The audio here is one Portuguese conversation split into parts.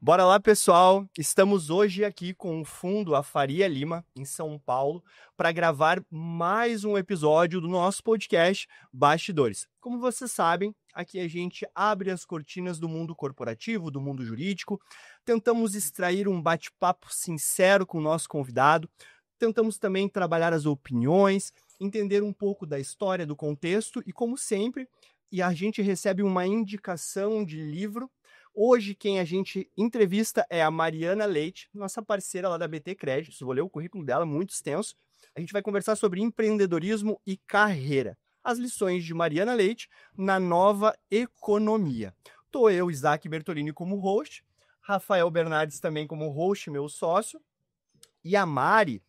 Bora lá, pessoal! Estamos hoje aqui com o Fundo A Faria Lima, em São Paulo, para gravar mais um episódio do nosso podcast Bastidores. Como vocês sabem, aqui a gente abre as cortinas do mundo corporativo, do mundo jurídico, tentamos extrair um bate-papo sincero com o nosso convidado, tentamos também trabalhar as opiniões, entender um pouco da história, do contexto e, como sempre, a gente recebe uma indicação de livro. Hoje, quem a gente entrevista é a Mariana Leite, nossa parceira lá da BT Créditos. Vou ler o currículo dela, muito extenso. A gente vai conversar sobre empreendedorismo e carreira. As lições de Mariana Leite na nova economia. Estou eu, Isaac Bertolini, como host. Rafael Bernardes também como host, meu sócio. E a Mari,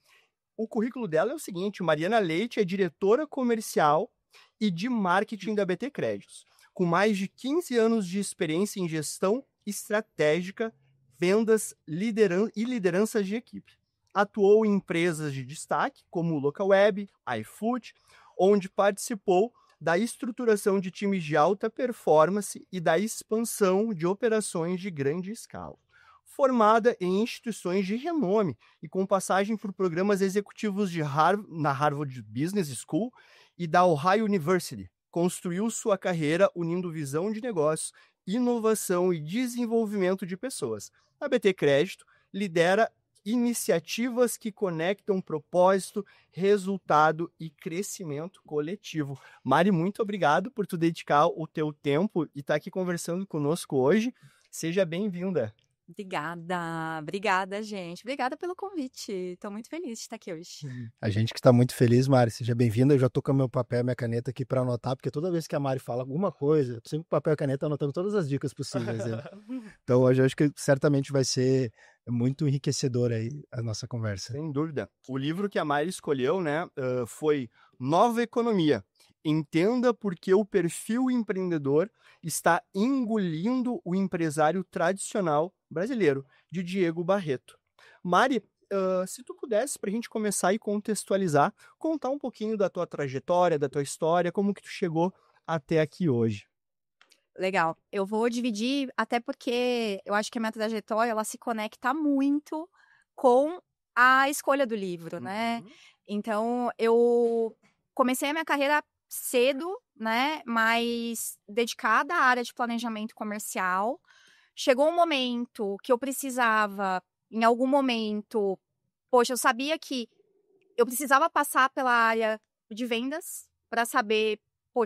o currículo dela é o seguinte: Mariana Leite é diretora comercial e de marketing da BT Créditos, com mais de 15 anos de experiência em gestão estratégica, vendas e liderança de equipe. Atuou em empresas de destaque, como o Localweb, iFood, onde participou da estruturação de times de alta performance e da expansão de operações de grande escala. Formada em instituições de renome e com passagem por programas executivos na Harvard Business School e da Ohio University, construiu sua carreira unindo visão de negócios, inovação e desenvolvimento de pessoas. A BT Crédito lidera iniciativas que conectam propósito, resultado e crescimento coletivo. Mari, muito obrigado por tu dedicar o teu tempo e estar aqui conversando conosco hoje. Seja bem-vinda. Obrigada, gente. Obrigada pelo convite. Estou muito feliz de estar aqui hoje. A gente que está muito feliz, Mari. Seja bem-vinda. Eu já estou com o meu papel e minha caneta aqui para anotar, porque toda vez que a Mari fala alguma coisa, eu sempre com papel e caneta anotando todas as dicas possíveis. Então, hoje eu acho que certamente vai ser muito enriquecedor aí a nossa conversa. Sem dúvida. O livro que a Mari escolheu, foi Nova Economia. Entenda por que o perfil empreendedor está engolindo o empresário tradicional brasileiro, de Diego Barreto. Mari, se tu pudesse, para a gente começar e contextualizar, contar um pouquinho da tua trajetória, da tua história, como que tu chegou até aqui hoje. Legal. Eu vou dividir, até porque eu acho que a minha trajetória, ela se conecta muito com a escolha do livro, né? Então, eu comecei a minha carreira cedo, né? Mas dedicada à área de planejamento comercial. Chegou um momento que eu precisava, em algum momento, eu sabia que eu precisava passar pela área de vendas para saber,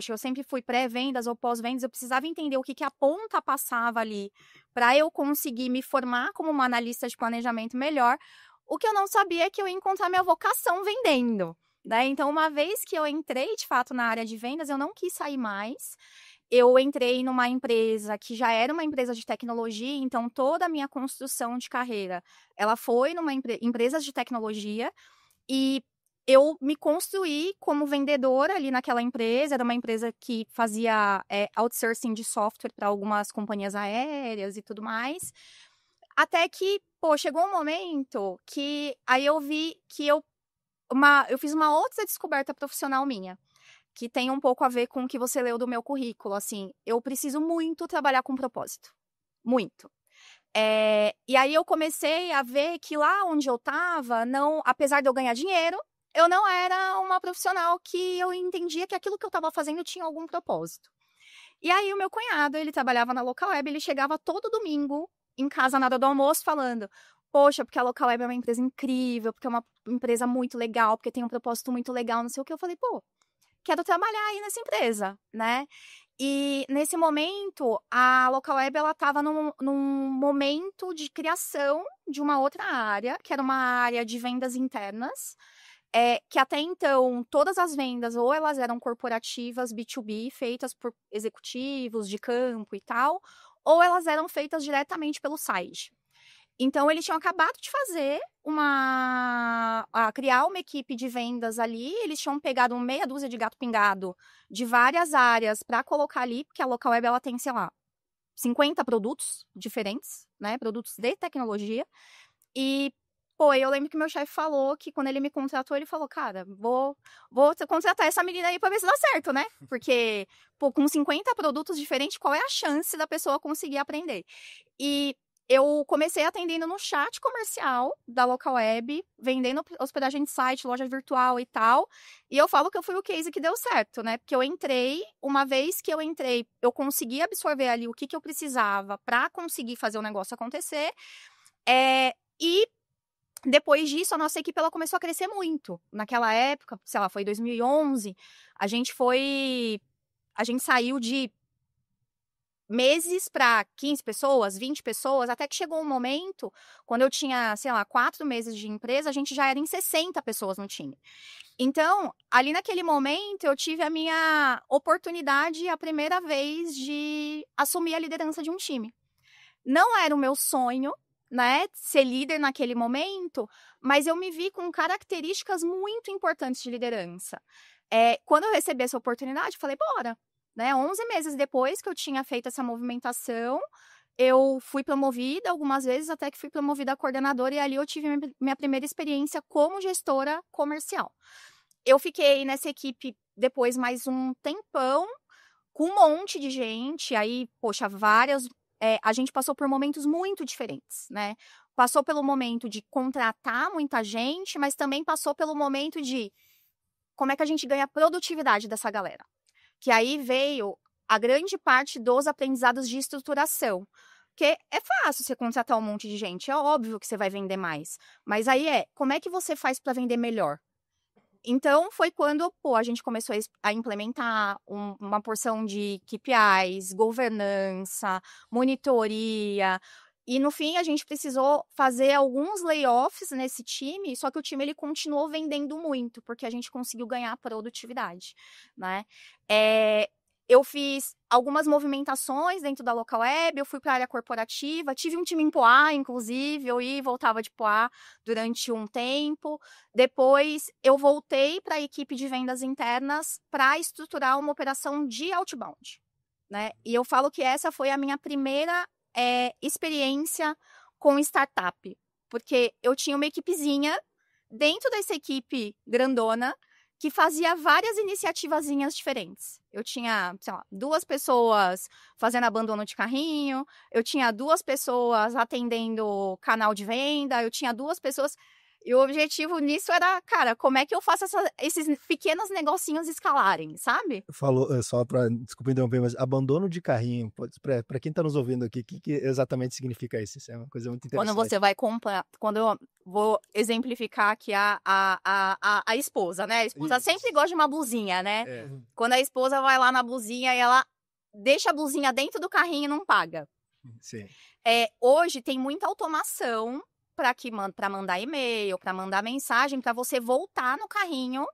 eu sempre fui pré-vendas ou pós-vendas, eu precisava entender o que a ponta passava ali para eu conseguir me formar como uma analista de planejamento melhor. O que eu não sabia é que eu ia encontrar minha vocação vendendo, né? Então, uma vez que eu entrei, de fato, na área de vendas, eu não quis sair mais. Eu entrei numa empresa que já era uma empresa de tecnologia, então toda a minha construção de carreira, ela foi numa empresa de tecnologia, e eu me construí como vendedora ali naquela empresa. Era uma empresa que fazia outsourcing de software para algumas companhias aéreas e tudo mais. Até que, chegou um momento que aí eu vi que eu fiz uma outra descoberta profissional minha, que tem um pouco a ver com o que você leu do meu currículo. Assim, eu preciso muito trabalhar com propósito. Muito. E aí eu comecei a ver que lá onde eu estava, apesar de eu ganhar dinheiro, eu não era uma profissional que eu entendia que aquilo que eu estava fazendo tinha algum propósito. E aí o meu cunhado, ele trabalhava na Localweb, ele chegava todo domingo em casa na hora do almoço falando: poxa, porque a Localweb é uma empresa incrível, porque é uma empresa muito legal, porque tem um propósito muito legal, não sei o que. Eu falei, quero trabalhar aí nessa empresa, né? E nesse momento, a Localweb, ela estava num momento de criação de uma outra área, que era uma área de vendas internas, que até então, todas as vendas, ou elas eram corporativas, B2B, feitas por executivos de campo e tal, ou elas eram feitas diretamente pelo site. Então, eles tinham acabado de fazer criar uma equipe de vendas ali. Eles tinham pegado meia dúzia de gato pingado de várias áreas para colocar ali, porque a Localweb, ela tem, 50 produtos diferentes, né? Produtos de tecnologia. E, eu lembro que meu chefe falou que quando ele me contratou, ele falou, cara, vou contratar essa menina aí para ver se dá certo, né? Porque, com 50 produtos diferentes, qual é a chance da pessoa conseguir aprender? E eu comecei atendendo no chat comercial da Local Web, vendendo hospedagem de site, loja virtual e tal. E eu falo que eu fui o case que deu certo, né? Porque eu entrei, uma vez que eu entrei, eu consegui absorver ali o que eu precisava para conseguir fazer o negócio acontecer. E depois disso, a nossa equipe ela começou a crescer muito. Naquela época, sei lá, foi 2011, a gente saiu de meses para 15 pessoas, 20 pessoas, até que chegou um momento, quando eu tinha, sei lá, 4 meses de empresa, a gente já era em 60 pessoas no time. Então, ali naquele momento, eu tive a minha oportunidade, a primeira vez, de assumir a liderança de um time. Não era o meu sonho, né, ser líder naquele momento, mas eu me vi com características muito importantes de liderança. Quando eu recebi essa oportunidade, eu falei, bora. Né? 11 meses depois que eu tinha feito essa movimentação, eu fui promovida algumas vezes, até que fui promovida a coordenadora, e ali eu tive minha primeira experiência como gestora comercial. Eu fiquei nessa equipe depois mais um tempão, com um monte de gente, aí, poxa, a gente passou por momentos muito diferentes, né? Passou pelo momento de contratar muita gente, mas também passou pelo momento de como é que a gente ganha a produtividade dessa galera. Que aí veio a grande parte dos aprendizados de estruturação. Porque é fácil você contratar um monte de gente, é óbvio que você vai vender mais. Mas aí como é que você faz para vender melhor? Então, foi quando a gente começou a implementar uma porção de KPIs, governança, monitoria. E, no fim, a gente precisou fazer alguns layoffs nesse time, só que o time ele continuou vendendo muito, porque a gente conseguiu ganhar produtividade, né? Eu fiz algumas movimentações dentro da Local Web, eu fui para a área corporativa, tive um time em Poá, inclusive, eu ia e voltava de Poá durante um tempo. Depois, eu voltei para a equipe de vendas internas para estruturar uma operação de outbound, né? E eu falo que essa foi a minha primeira experiência com startup, porque eu tinha uma equipezinha dentro dessa equipe grandona que fazia várias iniciativazinhas diferentes. Eu tinha, sei lá, 2 pessoas fazendo abandono de carrinho, eu tinha 2 pessoas atendendo canal de venda, eu tinha 2 pessoas... E o objetivo nisso era, cara, como é que eu faço esses pequenos negocinhos escalarem, sabe? Falou, só para, desculpa interromper, mas abandono de carrinho, para quem está nos ouvindo aqui, o que exatamente significa isso? Isso é uma coisa muito interessante. Quando você vai comprar, quando eu vou exemplificar aqui a esposa, né? A esposa sempre gosta de uma blusinha, né? Quando a esposa vai lá na blusinha e ela deixa a blusinha dentro do carrinho e não paga. Sim. Hoje tem muita automação para mandar e-mail, para mandar mensagem, para você voltar no carrinho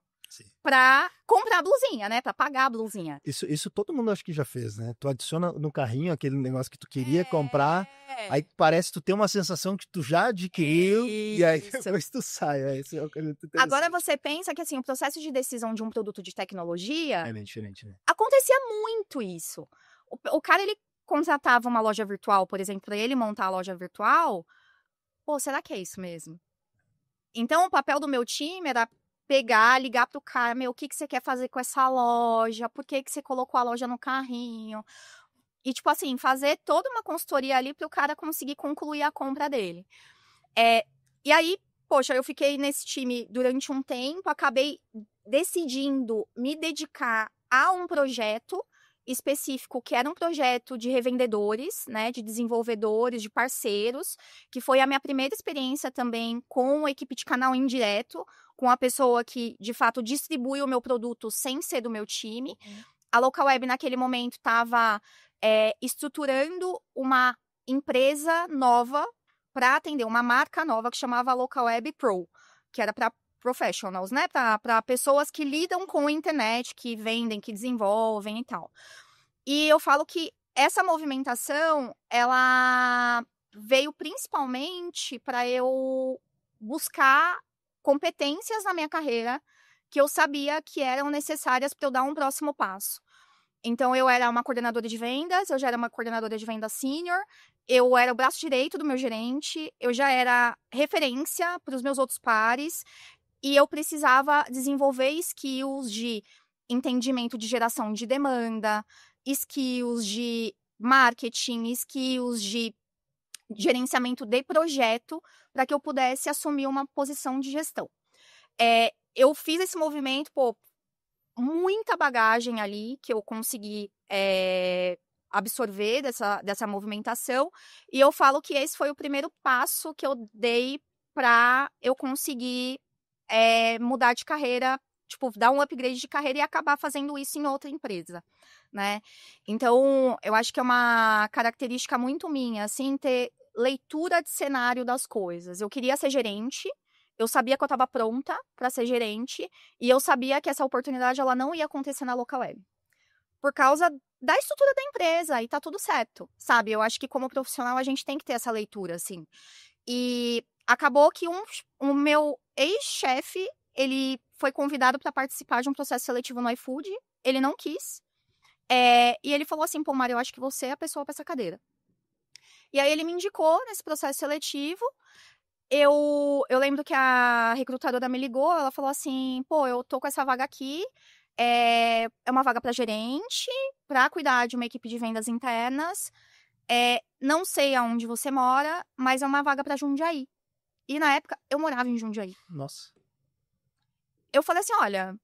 para comprar a blusinha, né? Para pagar a blusinha. Isso todo mundo acho que já fez, né? Tu adiciona no carrinho aquele negócio que tu queria comprar, aí parece que tu tem uma sensação que tu já adquiriu, e aí depois tu sai. Agora você pensa que assim, o processo de decisão de um produto de tecnologia é bem diferente, né? Acontecia muito isso. O cara, ele contratava uma loja virtual, por exemplo, para ele montar a loja virtual. Pô, será que é isso mesmo? Então, o papel do meu time era pegar, ligar pro cara, o que você quer fazer com essa loja? Por que você colocou a loja no carrinho? E, tipo assim, fazer toda uma consultoria ali para o cara conseguir concluir a compra dele. E aí, poxa, eu fiquei nesse time durante um tempo, acabei decidindo me dedicar a um projeto específico, que era um projeto de revendedores, né, de desenvolvedores, de parceiros, que foi a minha primeira experiência também com a equipe de canal indireto, com a pessoa que, de fato, distribui o meu produto sem ser do meu time. A Local Web, naquele momento, estava estruturando uma empresa nova para atender uma marca nova que chamava Local Web Pro, que era para professionals, né? Para pessoas que lidam com a internet, que vendem, que desenvolvem e tal. E eu falo que essa movimentação, ela veio principalmente para eu buscar competências na minha carreira que eu sabia que eram necessárias para eu dar um próximo passo. Então, eu era uma coordenadora de vendas, eu já era uma coordenadora de vendas sênior, eu era o braço direito do meu gerente, eu já era referência para os meus outros pares, e eu precisava desenvolver skills de entendimento de geração de demanda, skills de marketing, skills de gerenciamento de projeto para que eu pudesse assumir uma posição de gestão. Eu fiz esse movimento, muita bagagem ali que eu consegui absorver dessa movimentação, e eu falo que esse foi o primeiro passo que eu dei para eu conseguir mudar de carreira, tipo, dar um upgrade de carreira e acabar fazendo isso em outra empresa, né? Então, eu acho que é uma característica muito minha, assim, ter leitura de cenário das coisas. Eu queria ser gerente, eu sabia que eu estava pronta para ser gerente, e eu sabia que essa oportunidade ela não ia acontecer na Localweb. Por causa da estrutura da empresa, e tá tudo certo, sabe? Eu acho que como profissional a gente tem que ter essa leitura, assim. E acabou que o meu ex-chefe, ele foi convidado para participar de um processo seletivo no iFood, ele não quis, e ele falou assim, Mari, eu acho que você é a pessoa para essa cadeira. E aí ele me indicou nesse processo seletivo. Eu lembro que a recrutadora me ligou, ela falou assim, eu tô com essa vaga aqui, é uma vaga para gerente, para cuidar de uma equipe de vendas internas, não sei aonde você mora, mas é uma vaga para Jundiaí. E na época, eu morava em Jundiaí. Nossa. Eu falei assim, olha,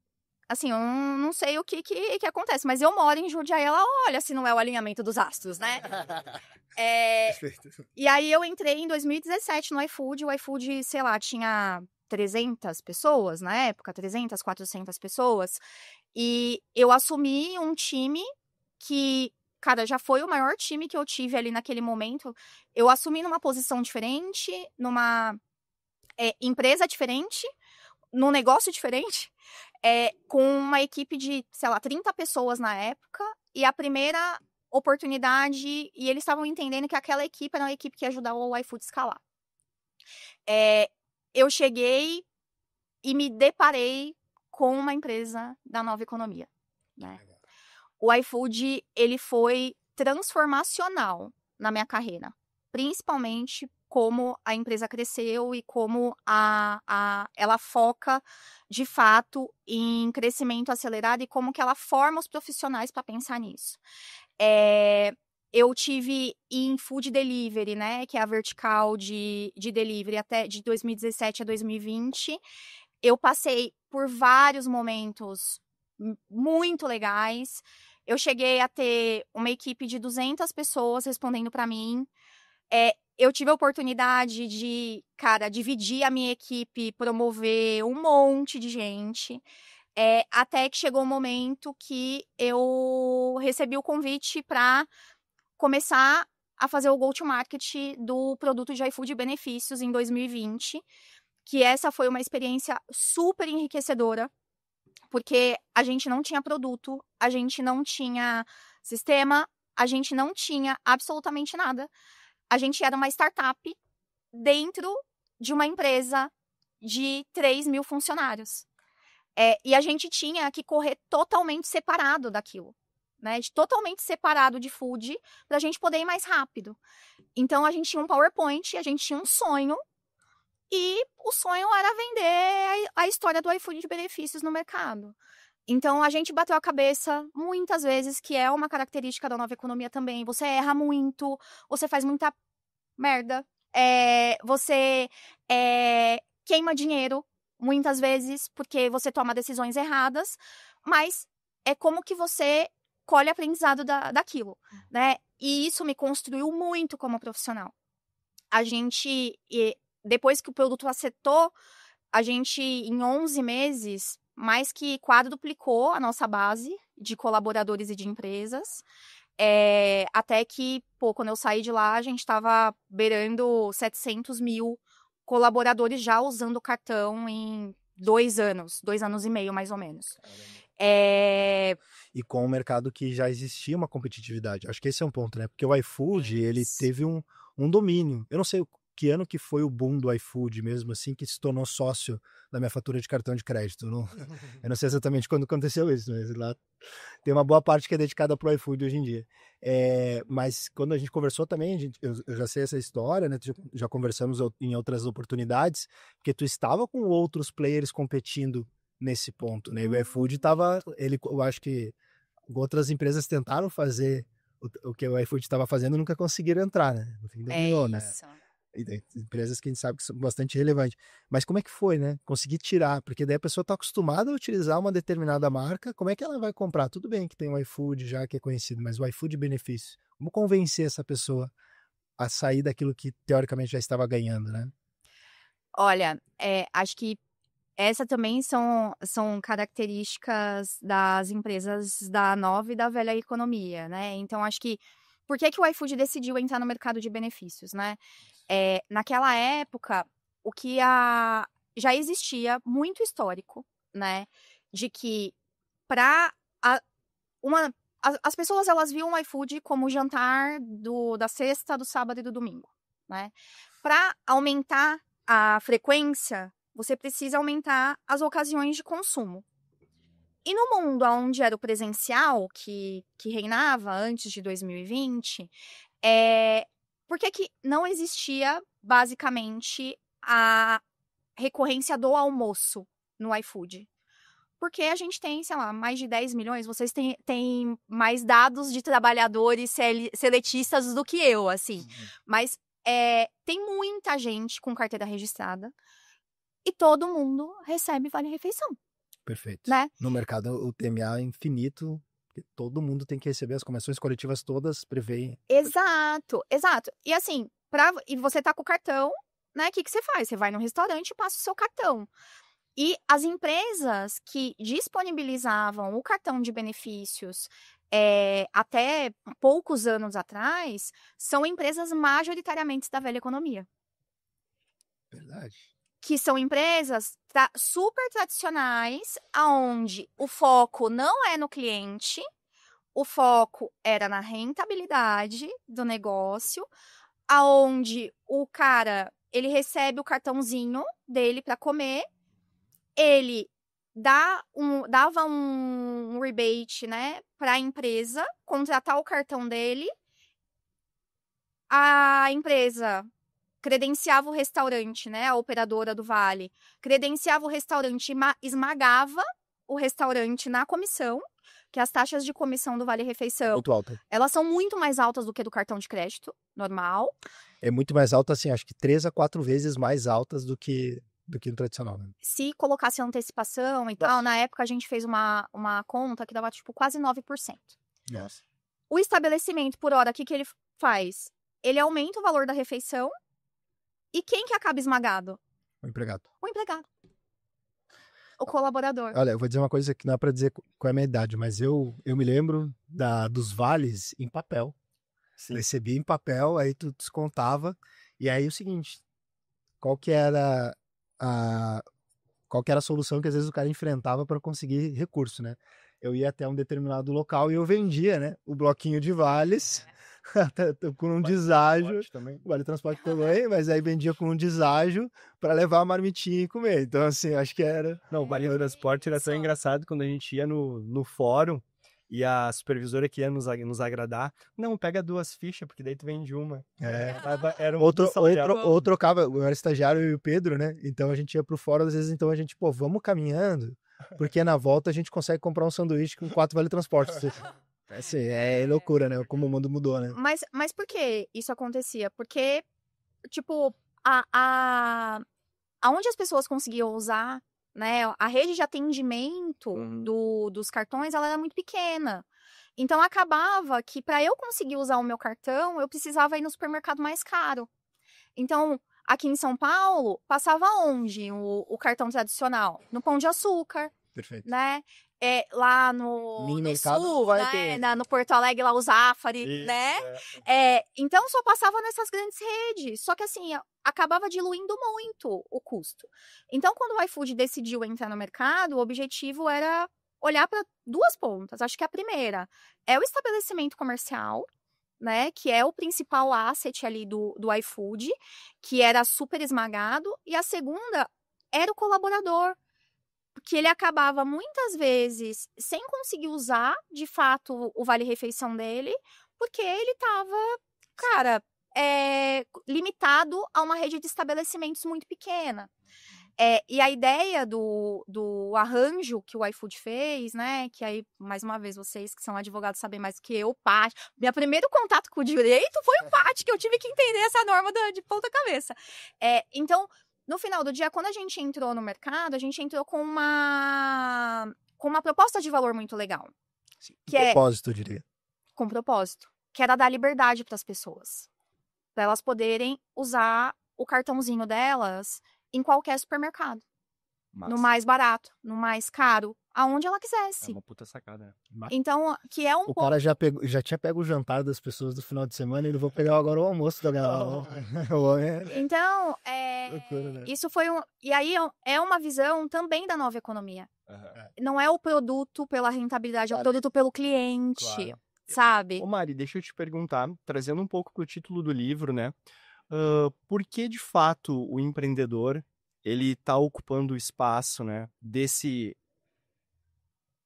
assim, eu não sei o que acontece, mas eu moro em Jundiaí. Ela, olha, se não é o alinhamento dos astros, né? E aí eu entrei em 2017 no iFood. O iFood, sei lá, tinha 300 pessoas na época, 300, 400 pessoas. E eu assumi um time que, cara, já foi o maior time que eu tive ali naquele momento. Eu assumi numa posição diferente, numa empresa diferente, num negócio diferente, com uma equipe de, sei lá, 30 pessoas na época, e a primeira oportunidade, e eles estavam entendendo que aquela equipe era uma equipe que ia ajudar o iFood a escalar. Eu cheguei e me deparei com uma empresa da nova economia, né? O iFood, ele foi transformacional na minha carreira, principalmente como a empresa cresceu e como ela foca, de fato, em crescimento acelerado e como que ela forma os profissionais para pensar nisso. Eu tive em Food Delivery, né, que é a vertical de delivery até de 2017 a 2020. Eu passei por vários momentos muito legais. Eu cheguei a ter uma equipe de 200 pessoas respondendo para mim. Eu tive a oportunidade de, cara, dividir a minha equipe, promover um monte de gente, até que chegou um momento que eu recebi o convite para começar a fazer o go-to-market do produto de iFood Benefícios em 2020, que essa foi uma experiência super enriquecedora, porque a gente não tinha produto, a gente não tinha sistema, a gente não tinha absolutamente nada. A gente era uma startup dentro de uma empresa de 3.000 funcionários. E a gente tinha que correr totalmente separado daquilo, né? Totalmente separado de food, para a gente poder ir mais rápido. Então, a gente tinha um PowerPoint, a gente tinha um sonho, e o sonho era vender a história do iFood de benefícios no mercado. Então, a gente bateu a cabeça muitas vezes, que é uma característica da nova economia também. Você erra muito, você faz muita merda, você queima dinheiro, muitas vezes, porque você toma decisões erradas, mas é como que você colhe aprendizado daquilo, né? E isso me construiu muito como profissional. A gente, depois que o produto acertou, a gente, em 11 meses... mais que quadruplicou a nossa base de colaboradores e de empresas, até que, quando eu saí de lá, a gente estava beirando 700 mil colaboradores já usando o cartão em 2 anos e meio, mais ou menos. E com um mercado que já existia uma competitividade. Acho que esse é um ponto, né? Porque o iFood, ele teve um domínio. Eu não sei que ano que foi o boom do iFood mesmo, assim, que se tornou sócio da minha fatura de cartão de crédito. Eu não sei exatamente quando aconteceu isso, mas lá tem uma boa parte que é dedicada para o iFood hoje em dia. Mas quando a gente conversou também, eu já sei essa história, né? Já conversamos em outras oportunidades, porque tu estava com outros players competindo nesse ponto, né? E o iFood estava, eu acho que outras empresas tentaram fazer o que o iFood estava fazendo nunca conseguiram entrar, né? No fim dominou, né? Isso. E tem empresas que a gente sabe que são bastante relevantes. Mas como é que foi, né? Conseguir tirar, porque daí a pessoa está acostumada a utilizar uma determinada marca, como é que ela vai comprar? Tudo bem que tem o iFood já que é conhecido, mas o iFood benefício. Como convencer essa pessoa a sair daquilo que teoricamente já estava ganhando, né? Olha, acho que essa também são características das empresas da nova e da velha economia, né? Então, acho que por que o iFood decidiu entrar no mercado de benefícios, né? Naquela época, já existia muito histórico, né? De que para as pessoas elas viam o iFood como o jantar da sexta, do sábado e do domingo, né? Para aumentar a frequência, você precisa aumentar as ocasiões de consumo. E no mundo onde era o presencial, que reinava antes de 2020, por que não existia, basicamente, a recorrência do almoço no iFood? Porque a gente tem, sei lá, mais de 10 milhões, vocês têm mais dados de trabalhadores seletistas do que eu, assim. Mas tem muita gente com carteira registrada e todo mundo recebe vale-refeição. Perfeito. Né? No mercado, o TMA é infinito, porque todo mundo tem que receber, as convenções coletivas todas prevêem. Exato. E assim, e você tá com o cartão, né? O que você faz? Você vai no restaurante e passa o seu cartão. E as empresas que disponibilizavam o cartão de benefícios até poucos anos atrás são empresas majoritariamente da velha economia. Verdade. Que são empresas super tradicionais, onde o foco não é no cliente, o foco era na rentabilidade do negócio, aonde o cara ele recebe o cartãozinho dele para comer, ele dava um rebate, né, para a empresa contratar o cartão dele, a empresa credenciava o restaurante, né, a operadora do Vale, credenciava o restaurante, esmagava o restaurante na comissão, que as taxas de comissão do Vale Refeição, Muito alta. Elas são muito mais altas do que do cartão de crédito normal. É muito mais alta, assim, acho que 3 a 4 vezes mais altas do que no tradicional, né? Se colocasse antecipação e tal, na época a gente fez uma conta que dava, tipo, quase 9%. Nossa. O estabelecimento, por hora, o que ele faz? Ele aumenta o valor da refeição. E quem que acaba esmagado? O empregado. O empregado. O colaborador. Olha, eu vou dizer uma coisa que não é pra dizer qual é a minha idade, mas eu me lembro dos vales em papel. Sim. Recebia em papel, aí tu descontava. E aí o seguinte, qual que era a solução que às vezes o cara enfrentava para conseguir recurso, né? Eu ia até um determinado local e eu vendia, né? O bloquinho de vales com um deságio. Vale transporte também, mas aí vendia com um deságio para levar a marmitinha e comer. Então, assim, acho que era... Não, o vale transporte era tão engraçado quando a gente ia no fórum e a supervisora que ia nos agradar, não, pega 2 fichas, porque daí tu vende uma. Era ou trocava, eu era estagiário e o Pedro, né? Então a gente ia pro fórum, às vezes, então a gente, vamos caminhando, porque na volta a gente consegue comprar um sanduíche com 4 vale transporte. Assim, é loucura, né? Como o mundo mudou, né? Mas por que isso acontecia? Porque, tipo, aonde as pessoas conseguiam usar, né, a rede de atendimento dos cartões, ela era muito pequena. Então, acabava que para eu conseguir usar o meu cartão, eu precisava ir no supermercado mais caro. Então, aqui em São Paulo, passava onde o cartão tradicional? No Pão de Açúcar. Perfeito. Né? Lá no Sul, vai ter. No Porto Alegre, lá o Zafari, né? Então, só passava nessas grandes redes. Só que, assim, acabava diluindo muito o custo. Então, quando o iFood decidiu entrar no mercado, o objetivo era olhar para 2 pontas. Acho que a primeira é o estabelecimento comercial, né? Que é o principal asset ali do iFood, que era super esmagado. E a segunda era o colaborador, porque ele acabava muitas vezes sem conseguir usar, de fato, o vale-refeição dele, porque ele estava, cara, limitado a uma rede de estabelecimentos muito pequena. E a ideia do arranjo que o iFood fez, né? Que aí, mais uma vez, vocês que são advogados sabem mais que eu, Paty. Meu primeiro contato com o direito foi o Paty, que eu tive que entender essa norma de ponta cabeça. Então, no final do dia, quando a gente entrou no mercado, a gente entrou com uma proposta de valor muito legal. Sim, propósito, eu diria. Com propósito. Que era dar liberdade para as pessoas. Para elas poderem usar o cartãozinho delas em qualquer supermercado. Massa. No mais barato, no mais caro, aonde ela quisesse. É uma puta sacada, né? Então, que é O cara já tinha pego o jantar das pessoas do final de semana e ele vai pegar agora o almoço da galera. Então, loucura, né? isso foi E aí é uma visão também da nova economia. Não é o produto pela rentabilidade, é o produto pelo cliente. Claro. Sabe? Ô Mari, deixa eu te perguntar, trazendo um pouco pro título do livro, né? Por que, de fato, o empreendedor, ele tá ocupando o espaço, né, desse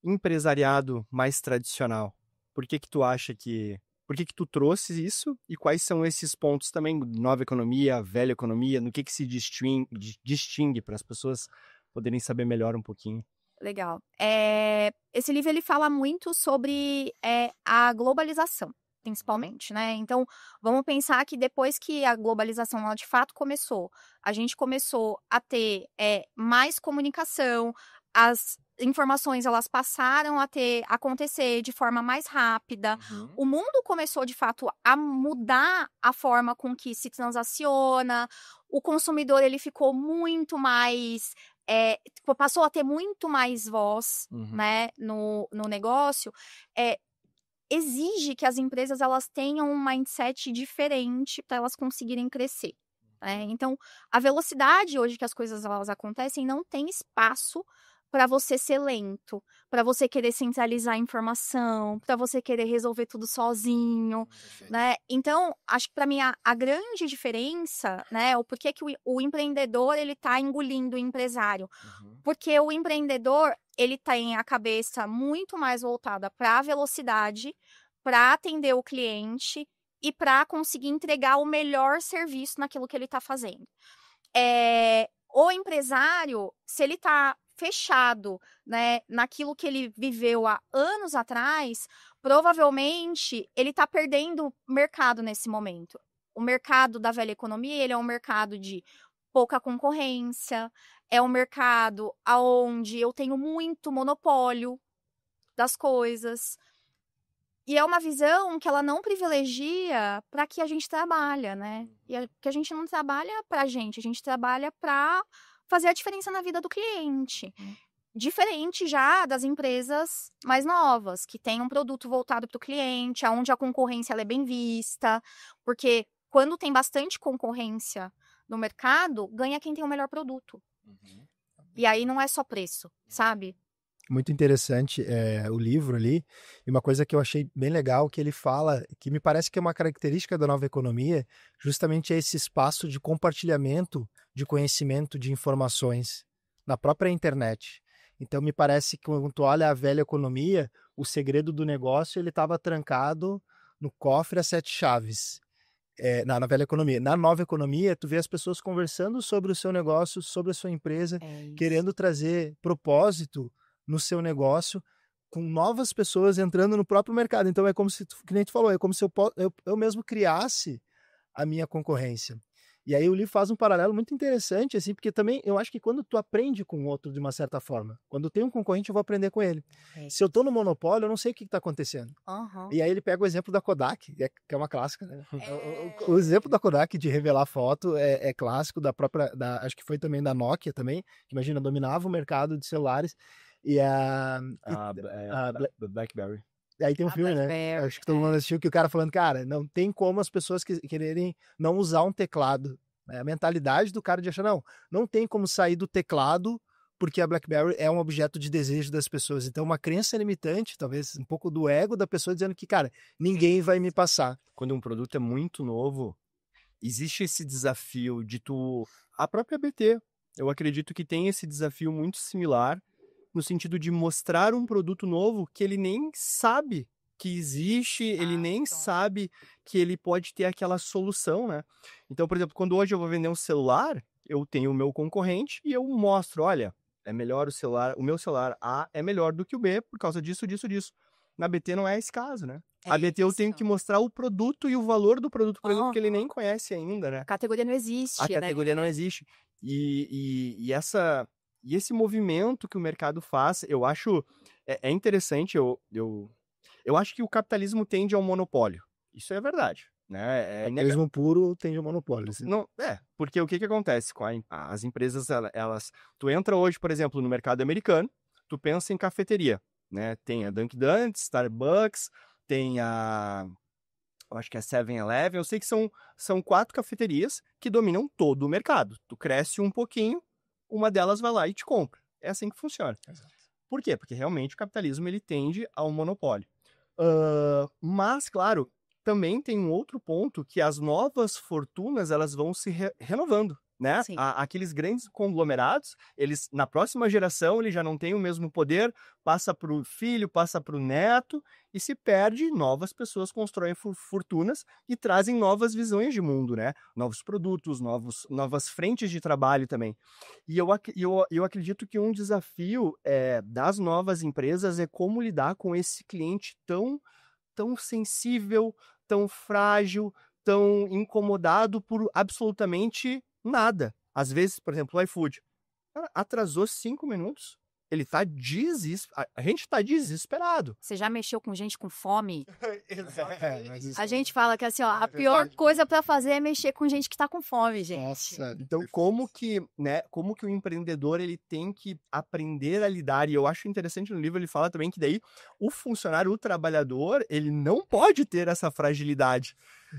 empresariado mais tradicional? Por que tu acha que... Por que tu trouxe isso? E quais são esses pontos também, nova economia, velha economia, no que se distingue para as pessoas poderem saber melhor um pouquinho? Legal. Esse livro, ele fala muito sobre a globalização, principalmente, né? Então, vamos pensar que depois que a globalização, ela de fato começou, a gente começou a ter mais comunicação, as informações, elas passaram a acontecer de forma mais rápida. O mundo começou, de fato, a mudar a forma com que se transaciona. O consumidor, ele ficou muito mais... passou a ter muito mais voz, né, no negócio. Exige que as empresas, elas tenham um mindset diferente para elas conseguirem crescer. Então, a velocidade hoje que as coisas elas acontecem não tem espaço para você ser lento, para você querer centralizar a informação, para você querer resolver tudo sozinho, né? Então, acho que para mim a grande diferença, né, o porquê que o empreendedor, ele tá engolindo o empresário. Porque o empreendedor, ele tem a cabeça muito mais voltada para a velocidade, para atender o cliente e para conseguir entregar o melhor serviço naquilo que ele está fazendo. O empresário, se ele está fechado, né, naquilo que ele viveu há anos atrás, provavelmente ele está perdendo mercado nesse momento. O mercado da velha economia, ele é um mercado de pouca concorrência, é um mercado onde eu tenho muito monopólio das coisas. E é uma visão que ela não privilegia para que a gente trabalha, né? E que a gente não trabalha para a gente trabalha para fazer a diferença na vida do cliente. Diferente já das empresas mais novas, que têm um produto voltado para o cliente, onde a concorrência ela é bem vista, porque quando tem bastante concorrência no mercado, ganha quem tem o melhor produto. E aí não é só preço, sabe? Muito interessante o livro ali, e uma coisa que eu achei bem legal, que ele fala, que me parece que é uma característica da nova economia, justamente é esse espaço de compartilhamento de conhecimento, de informações na própria internet. Então me parece que quando tu olha a velha economia, o segredo do negócio ele estava trancado no cofre a 7 chaves. Na velha economia. Na nova economia, tu vê as pessoas conversando sobre o seu negócio, sobre a sua empresa, querendo trazer propósito no seu negócio, com novas pessoas entrando no próprio mercado. Então é como se, que nem tu falou, é como se eu mesmo criasse a minha concorrência. E aí o livro faz um paralelo muito interessante, assim, porque também eu acho que quando tu aprende com o outro de uma certa forma, quando tem um concorrente eu vou aprender com ele. Se eu tô no monopólio, eu não sei o que tá acontecendo. E aí ele pega o exemplo da Kodak, que é uma clássica, né? O exemplo da Kodak de revelar foto é clássico, acho que foi também da Nokia também, que imagina, dominava o mercado de celulares. E a BlackBerry. Aí tem um filme, né? Acho que todo mundo assistiu, que o cara falando, cara, não tem como as pessoas quererem não usar um teclado. A mentalidade do cara de achar, não tem como sair do teclado porque a BlackBerry é um objeto de desejo das pessoas. Então, uma crença limitante, talvez um pouco do ego da pessoa dizendo que, cara, ninguém vai me passar. Quando um produto é muito novo, existe esse desafio de A própria BT, eu acredito que tem esse desafio muito similar, no sentido de mostrar um produto novo que ele nem sabe que existe, ele nem sabe que ele pode ter aquela solução, né? Então, por exemplo, quando hoje eu vou vender um celular, eu tenho o meu concorrente e eu mostro, olha, é melhor o meu celular A é melhor do que o B por causa disso, disso, disso. Na BT não é esse caso, né? A BT eu tenho que mostrar o produto e o valor do produto, por exemplo, que ele nem conhece ainda, né? A categoria não existe, A categoria não existe. E esse movimento que o mercado faz, eu acho interessante. Eu acho que o capitalismo tende ao monopólio. Isso é verdade, né? Capitalismo puro tende ao monopólio. Assim. Não, porque o que acontece com as empresas, tu entra hoje, por exemplo, no mercado americano, tu pensa em cafeteria, né? Tem a Dunkin' Donuts, Starbucks, tem eu acho que é 7-Eleven, eu sei que são 4 cafeterias que dominam todo o mercado. Tu cresce um pouquinho, uma delas vai lá e te compra. É assim que funciona. Exato. Por quê? Porque realmente o capitalismo ele tende ao monopólio. Mas, claro, também tem um outro ponto que as novas fortunas elas vão se renovando, né? Aqueles grandes conglomerados, eles na próxima geração ele já não tem o mesmo poder, passa para o filho, passa para o neto e se perde. Novas pessoas constroem fortunas e trazem novas visões de mundo, né? Novos produtos, novas frentes de trabalho também. E eu acredito que um desafio das novas empresas é como lidar com esse cliente tão sensível, tão frágil, tão incomodado por absolutamente nada. Às vezes, por exemplo, o iFood. Cara, atrasou 5 minutos. Ele tá desesperado. A gente tá desesperado. Você já mexeu com gente com fome? Exatamente. A gente fala que assim, ó, a pior coisa pra fazer é mexer com gente que tá com fome, gente. Nossa. Então, como que o empreendedor ele tem que aprender a lidar? E eu acho interessante no livro ele fala também que daí o funcionário, o trabalhador, ele não pode ter essa fragilidade.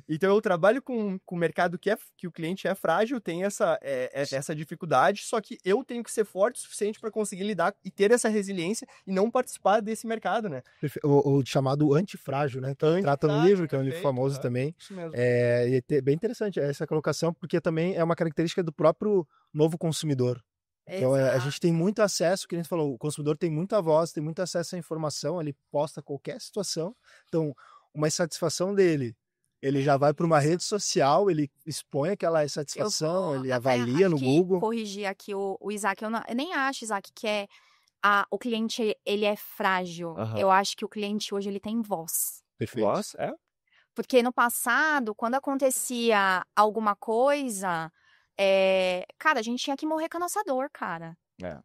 Então eu trabalho com o mercado que o cliente é frágil, tem essa dificuldade, só que eu tenho que ser forte o suficiente para conseguir lidar e ter essa resiliência e não participar desse mercado, né? O chamado antifrágil, né? Que trata no livro, que é um livro famoso também. Isso mesmo. E é bem interessante essa colocação, porque também é uma característica do próprio novo consumidor. Então, a gente tem muito acesso, que a gente falou, o consumidor tem muita voz, tem muito acesso à informação, ele posta qualquer situação. Então, uma insatisfação dele, ele já vai para uma rede social, ele expõe aquela insatisfação, ele avalia no Google. Corrigir aqui o Isaac, eu nem acho, Isaac, que o cliente ele é frágil. Eu acho que o cliente hoje ele tem voz. Perfeito. Voz, Porque no passado, quando acontecia alguma coisa, cara, a gente tinha que morrer com a nossa dor, cara.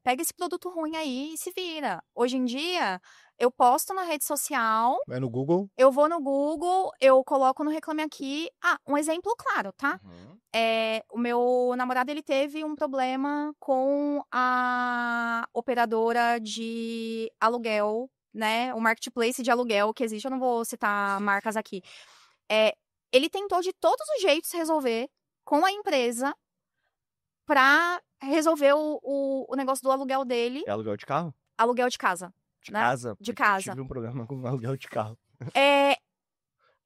Pega esse produto ruim aí e se vira. Hoje em dia, eu posto na rede social. Vai no Google. Eu vou no Google, eu coloco no Reclame Aqui. Um exemplo claro, tá? O meu namorado, ele teve um problema com a operadora de aluguel, né? O marketplace de aluguel que existe. Eu não vou citar marcas aqui. Ele tentou de todos os jeitos resolver com a empresa pra resolver o negócio do aluguel dele. É aluguel de carro? Aluguel de casa. De né? casa? De casa. Tive um problema com aluguel de carro.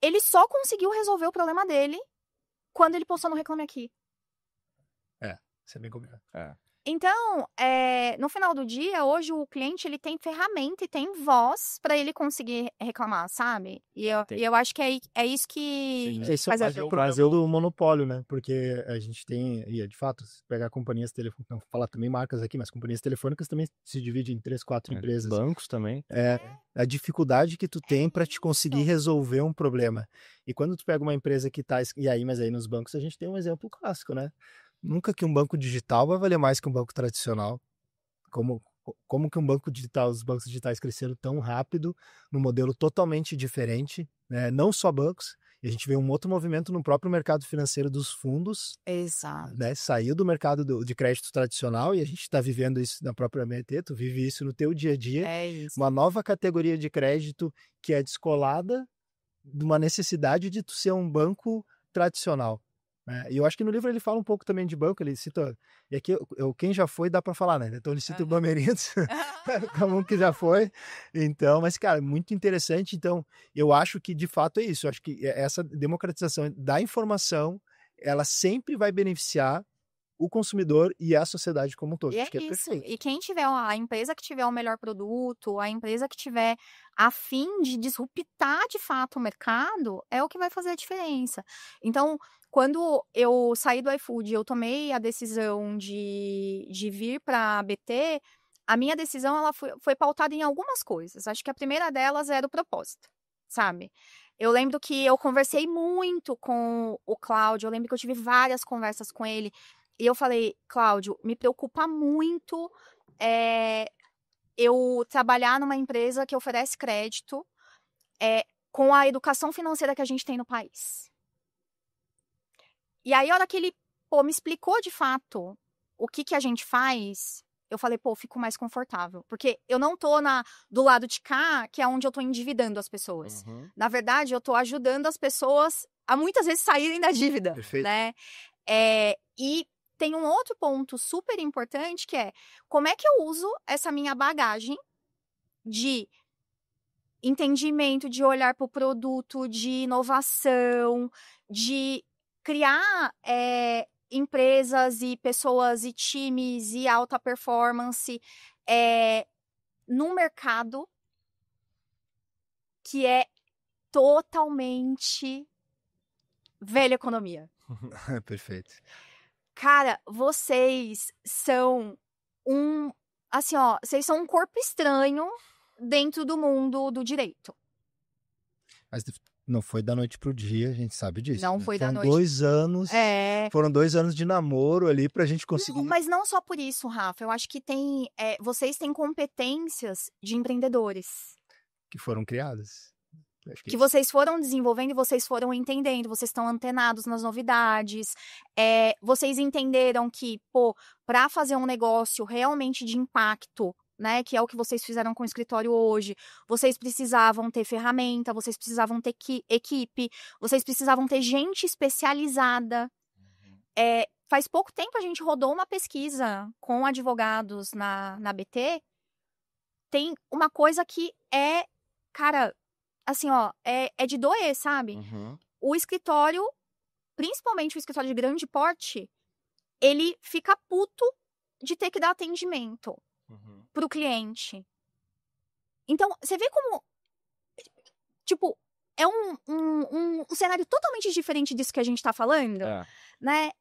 Ele só conseguiu resolver o problema dele quando ele postou no Reclame Aqui. Isso é bem complicado. Então, no final do dia, hoje o cliente ele tem ferramenta e tem voz para ele conseguir reclamar, sabe? E eu acho que é isso que Isso é o prazer do monopólio, né? Porque a gente tem, e de fato, se pegar companhias telefônicas, não vou falar também marcas aqui, mas companhias telefônicas também se dividem em 3, 4 empresas. Bancos também. A dificuldade que tu tem para te conseguir resolver um problema. E quando tu pega uma empresa que tá, mas aí nos bancos a gente tem um exemplo clássico, né? Nunca que um banco digital vai valer mais que um banco tradicional. Como que um banco digital, os bancos digitais cresceram tão rápido, num modelo totalmente diferente, né? Não só bancos, e a gente vê um outro movimento no próprio mercado financeiro dos fundos. Exato. Né? Saiu do mercado de crédito tradicional e a gente está vivendo isso na própria BT, tu vive isso no teu dia a dia. É isso. Uma nova categoria de crédito que é descolada de uma necessidade de tu ser um banco tradicional. E eu acho que no livro ele fala um pouco também de banco, ele cita, e aqui quem já foi dá para falar, né? Então ele cita o Bamerindos, como um que já foi, então, mas cara, muito interessante. Então eu acho que de fato é isso, eu acho que essa democratização da informação, ela sempre vai beneficiar o consumidor e a sociedade como um todo. E acho que é isso. perfeito. E quem tiver, a empresa que tiver o melhor produto, a empresa que tiver a fim de disruptar de fato o mercado, é o que vai fazer a diferença. Então, Quando eu saí do iFood, eu tomei a decisão de vir para a ABT, a minha decisão ela foi pautada em algumas coisas. Acho que a primeira delas era o propósito, sabe? Eu lembro que eu conversei muito com o Cláudio, eu lembro que eu tive várias conversas com ele, e eu falei, Cláudio, me preocupa muito eu trabalhar numa empresa que oferece crédito com a educação financeira que a gente tem no país. E aí, a hora que ele me explicou de fato o que a gente faz, eu falei, fico mais confortável. Porque eu não tô do lado de cá, que é onde eu tô endividando as pessoas. Na verdade, eu tô ajudando as pessoas a muitas vezes saírem da dívida. Perfeito. Né? E tem um outro ponto super importante, que é como é que eu uso essa minha bagagem de entendimento, de olhar para o produto, de inovação, de criar empresas e pessoas e times e alta performance num mercado que é totalmente velha economia. Perfeito. Cara, vocês são assim, vocês são um corpo estranho dentro do mundo do direito. Mas não foi da noite pro dia, a gente sabe disso. Não né? foi da noite. Foram 2 anos. Foram 2 anos de namoro ali pra gente conseguir. Não, mas não só por isso, Rafa. Eu acho que vocês têm competências de empreendedores. Que foram criadas. Que vocês foram desenvolvendo e vocês foram entendendo, vocês estão antenados nas novidades, vocês entenderam que, para fazer um negócio realmente de impacto, né, que é o que vocês fizeram com o escritório hoje, vocês precisavam ter ferramenta, vocês precisavam ter equipe, vocês precisavam ter gente especializada. Faz pouco tempo a gente rodou uma pesquisa com advogados na BT, tem uma coisa que cara, assim, é de doer, sabe? O escritório, principalmente o escritório de grande porte, ele fica puto de ter que dar atendimento pro cliente. Então, você vê como, tipo, é um cenário totalmente diferente disso que a gente tá falando, né?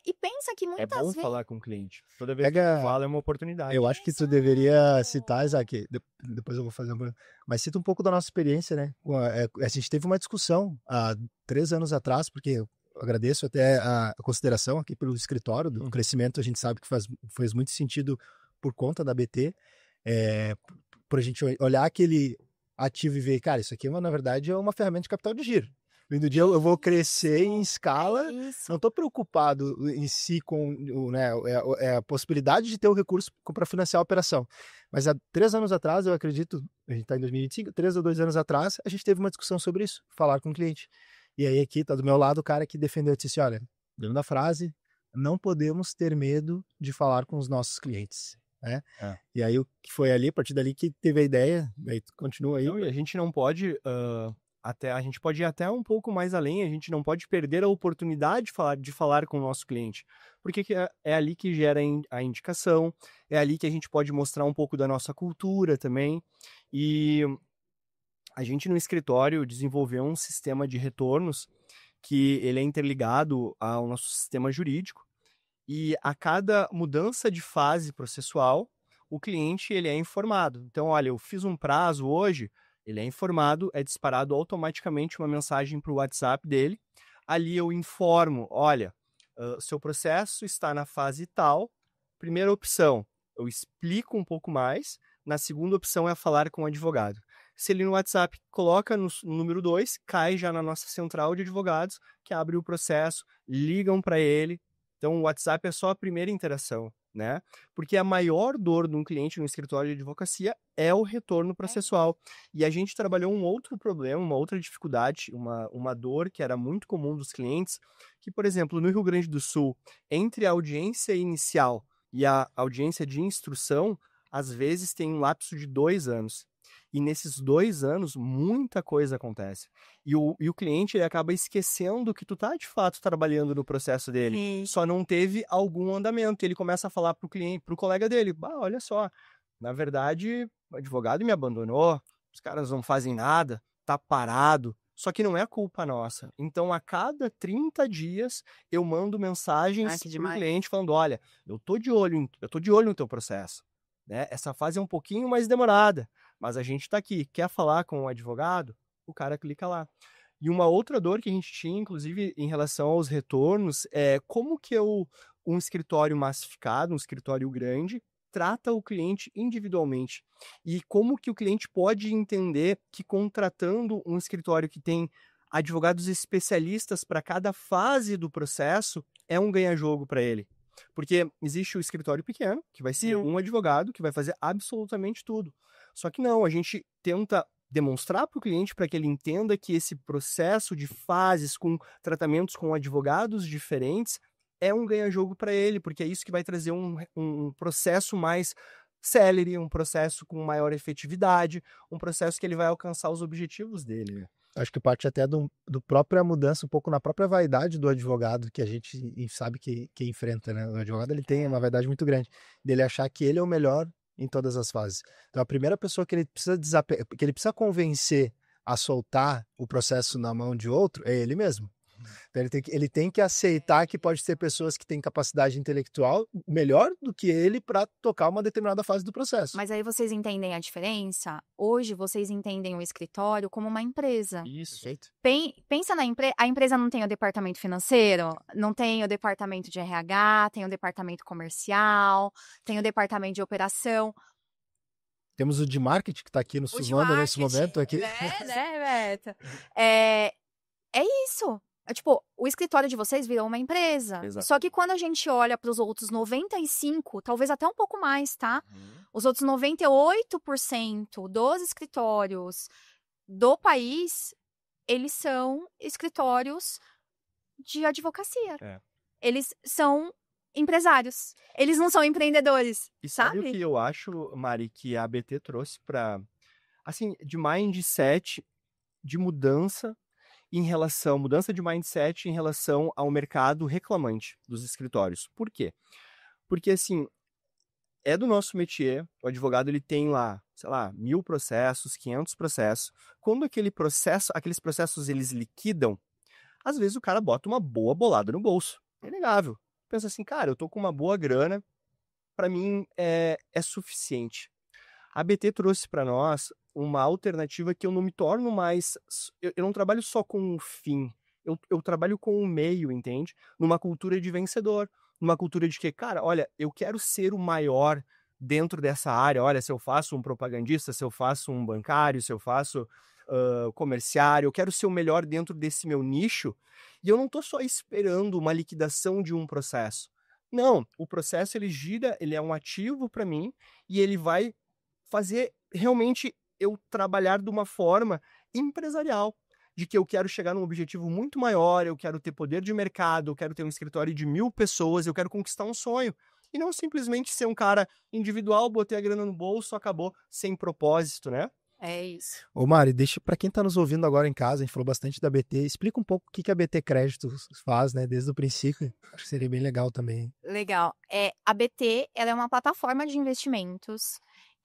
E pensa que muitas vezes... É bom falar com o cliente. Toda vez que tu fala é uma oportunidade. Eu acho que tu deveria citar, Isaac, depois eu vou fazer mas cita um pouco da nossa experiência, né? A gente teve uma discussão há 3 anos atrás, porque eu agradeço até a consideração aqui pelo escritório, do crescimento, a gente sabe que faz muito sentido por conta da BT, por a gente olhar aquele ativo e ver, cara, isso aqui, na verdade, é uma ferramenta de capital de giro. No fim do dia eu vou crescer em escala, não estou preocupado em si com a possibilidade de ter o recurso para financiar a operação. Mas há 3 anos atrás, eu acredito, a gente está em 2025, 3 ou 2 anos atrás, a gente teve uma discussão sobre isso, falar com o cliente. E aí aqui está do meu lado o cara que defendeu, disse assim, olha, lembra da frase, não podemos ter medo de falar com os nossos clientes. Né? E aí o que foi ali, a partir dali que teve a ideia, aí continua aí. Não, e a gente não pode... a gente pode ir até um pouco mais além, a gente não pode perder a oportunidade de falar com o nosso cliente, porque é ali que gera a indicação, é ali que a gente pode mostrar um pouco da nossa cultura também, e a gente no escritório desenvolveu um sistema de retornos que ele é interligado ao nosso sistema jurídico, e a cada mudança de fase processual, o cliente ele é informado. Então, olha, eu fiz um prazo hoje, ele é informado, é disparado automaticamente uma mensagem para o WhatsApp dele. Ali eu informo, olha, seu processo está na fase tal. Primeira opção, eu explico um pouco mais. Na segunda opção é falar com o advogado. Se ele no WhatsApp coloca no número 2, cai já na nossa central de advogados, que abre o processo, ligam para ele. Então o WhatsApp é só a primeira interação, né? Porque a maior dor de um cliente no escritório de advocacia é o retorno processual. E a gente trabalhou um outro problema, uma outra dificuldade, uma dor que era muito comum dos clientes, que, por exemplo, no Rio Grande do Sul, entre a audiência inicial e a audiência de instrução, às vezes tem um lapso de 2 anos. E nesses 2 anos, muita coisa acontece. E o cliente ele acaba esquecendo que tu tá, de fato, trabalhando no processo dele. Sim. Só não teve algum andamento. Ele começa a falar pro cliente, pro colega dele, olha só, na verdade, o advogado me abandonou, os caras não fazem nada, tá parado. Só que não é culpa nossa. Então, a cada 30 dias, eu mando mensagens que pro demais. cliente falando, olha, eu tô de olho no teu processo. Né? Essa fase é um pouquinho mais demorada, mas a gente está aqui. Quer falar com o advogado? O cara clica lá. E uma outra dor que a gente tinha, inclusive, em relação aos retornos, é como que um escritório massificado, um escritório grande, trata o cliente individualmente. E como que o cliente pode entender que contratando um escritório que tem advogados especialistas para cada fase do processo é um ganha-jogo para ele. Porque existe o escritório pequeno, que vai ser um advogado que vai fazer absolutamente tudo. Só que não, a gente tenta demonstrar para o cliente para que ele entenda que esse processo de fases com tratamentos com advogados diferentes é um ganha-jogo para ele, porque é isso que vai trazer um processo mais célere, um processo com maior efetividade, um processo que ele vai alcançar os objetivos dele. Né? Acho que parte até do própria mudança, um pouco na própria vaidade do advogado, que a gente sabe que enfrenta, né? O advogado, ele tem uma vaidade muito grande, dele achar que ele é o melhor em todas as fases. Então, a primeira pessoa que ele precisa convencer a soltar o processo na mão de outro é ele mesmo. Então, ele tem que aceitar que pode ter pessoas que têm capacidade intelectual melhor do que ele para tocar uma determinada fase do processo. Mas aí vocês entendem a diferença? Hoje vocês entendem o escritório como uma empresa. Isso. Pensa na empresa. A empresa não tem o departamento financeiro, não tem o departamento de RH, tem o departamento comercial, tem o departamento de operação. Temos o de marketing que está aqui nos filmando nesse momento. Aqui. Né, Beto? É isso. Tipo, o escritório de vocês virou uma empresa. Exato. Só que quando a gente olha para os outros 95%, talvez até um pouco mais, tá? Os outros 98% dos escritórios do país, eles são escritórios de advocacia. Eles são empresários. Eles não são empreendedores, e sabe? O que eu acho, Mari, que a ABT trouxe para, assim, de mindset, de mudança de mindset em relação ao mercado reclamante dos escritórios. Por quê? Porque, assim, é do nosso métier, o advogado ele tem lá, sei lá, 1000 processos, 500 processos. Quando aqueles processos eles liquidam, às vezes o cara bota uma boa bolada no bolso. É inegável. Pensa assim, cara, eu tô com uma boa grana, para mim é suficiente. A ABT trouxe para nós uma alternativa que eu não me torno mais... Eu não trabalho só com um fim, eu trabalho com um meio, entende? Numa cultura de vencedor, numa cultura de que, cara, olha, eu quero ser o maior dentro dessa área. Olha, se eu faço um propagandista, se eu faço um bancário, se eu faço comerciário, eu quero ser o melhor dentro desse meu nicho. E eu não estou só esperando uma liquidação de um processo. Não, o processo ele gira, ele é um ativo para mim e ele vai fazer realmente eu trabalhar de uma forma empresarial, de que eu quero chegar num objetivo muito maior, eu quero ter poder de mercado, eu quero ter um escritório de 1000 pessoas, eu quero conquistar um sonho. E não simplesmente ser um cara individual, botei a grana no bolso, acabou sem propósito, né? É isso. Ô Mari, deixa para quem está nos ouvindo agora em casa, a gente falou bastante da BT, explica um pouco o que a BT Créditos faz, né, desde o princípio. Acho que seria bem legal também. Legal. A BT, ela é uma plataforma de investimentos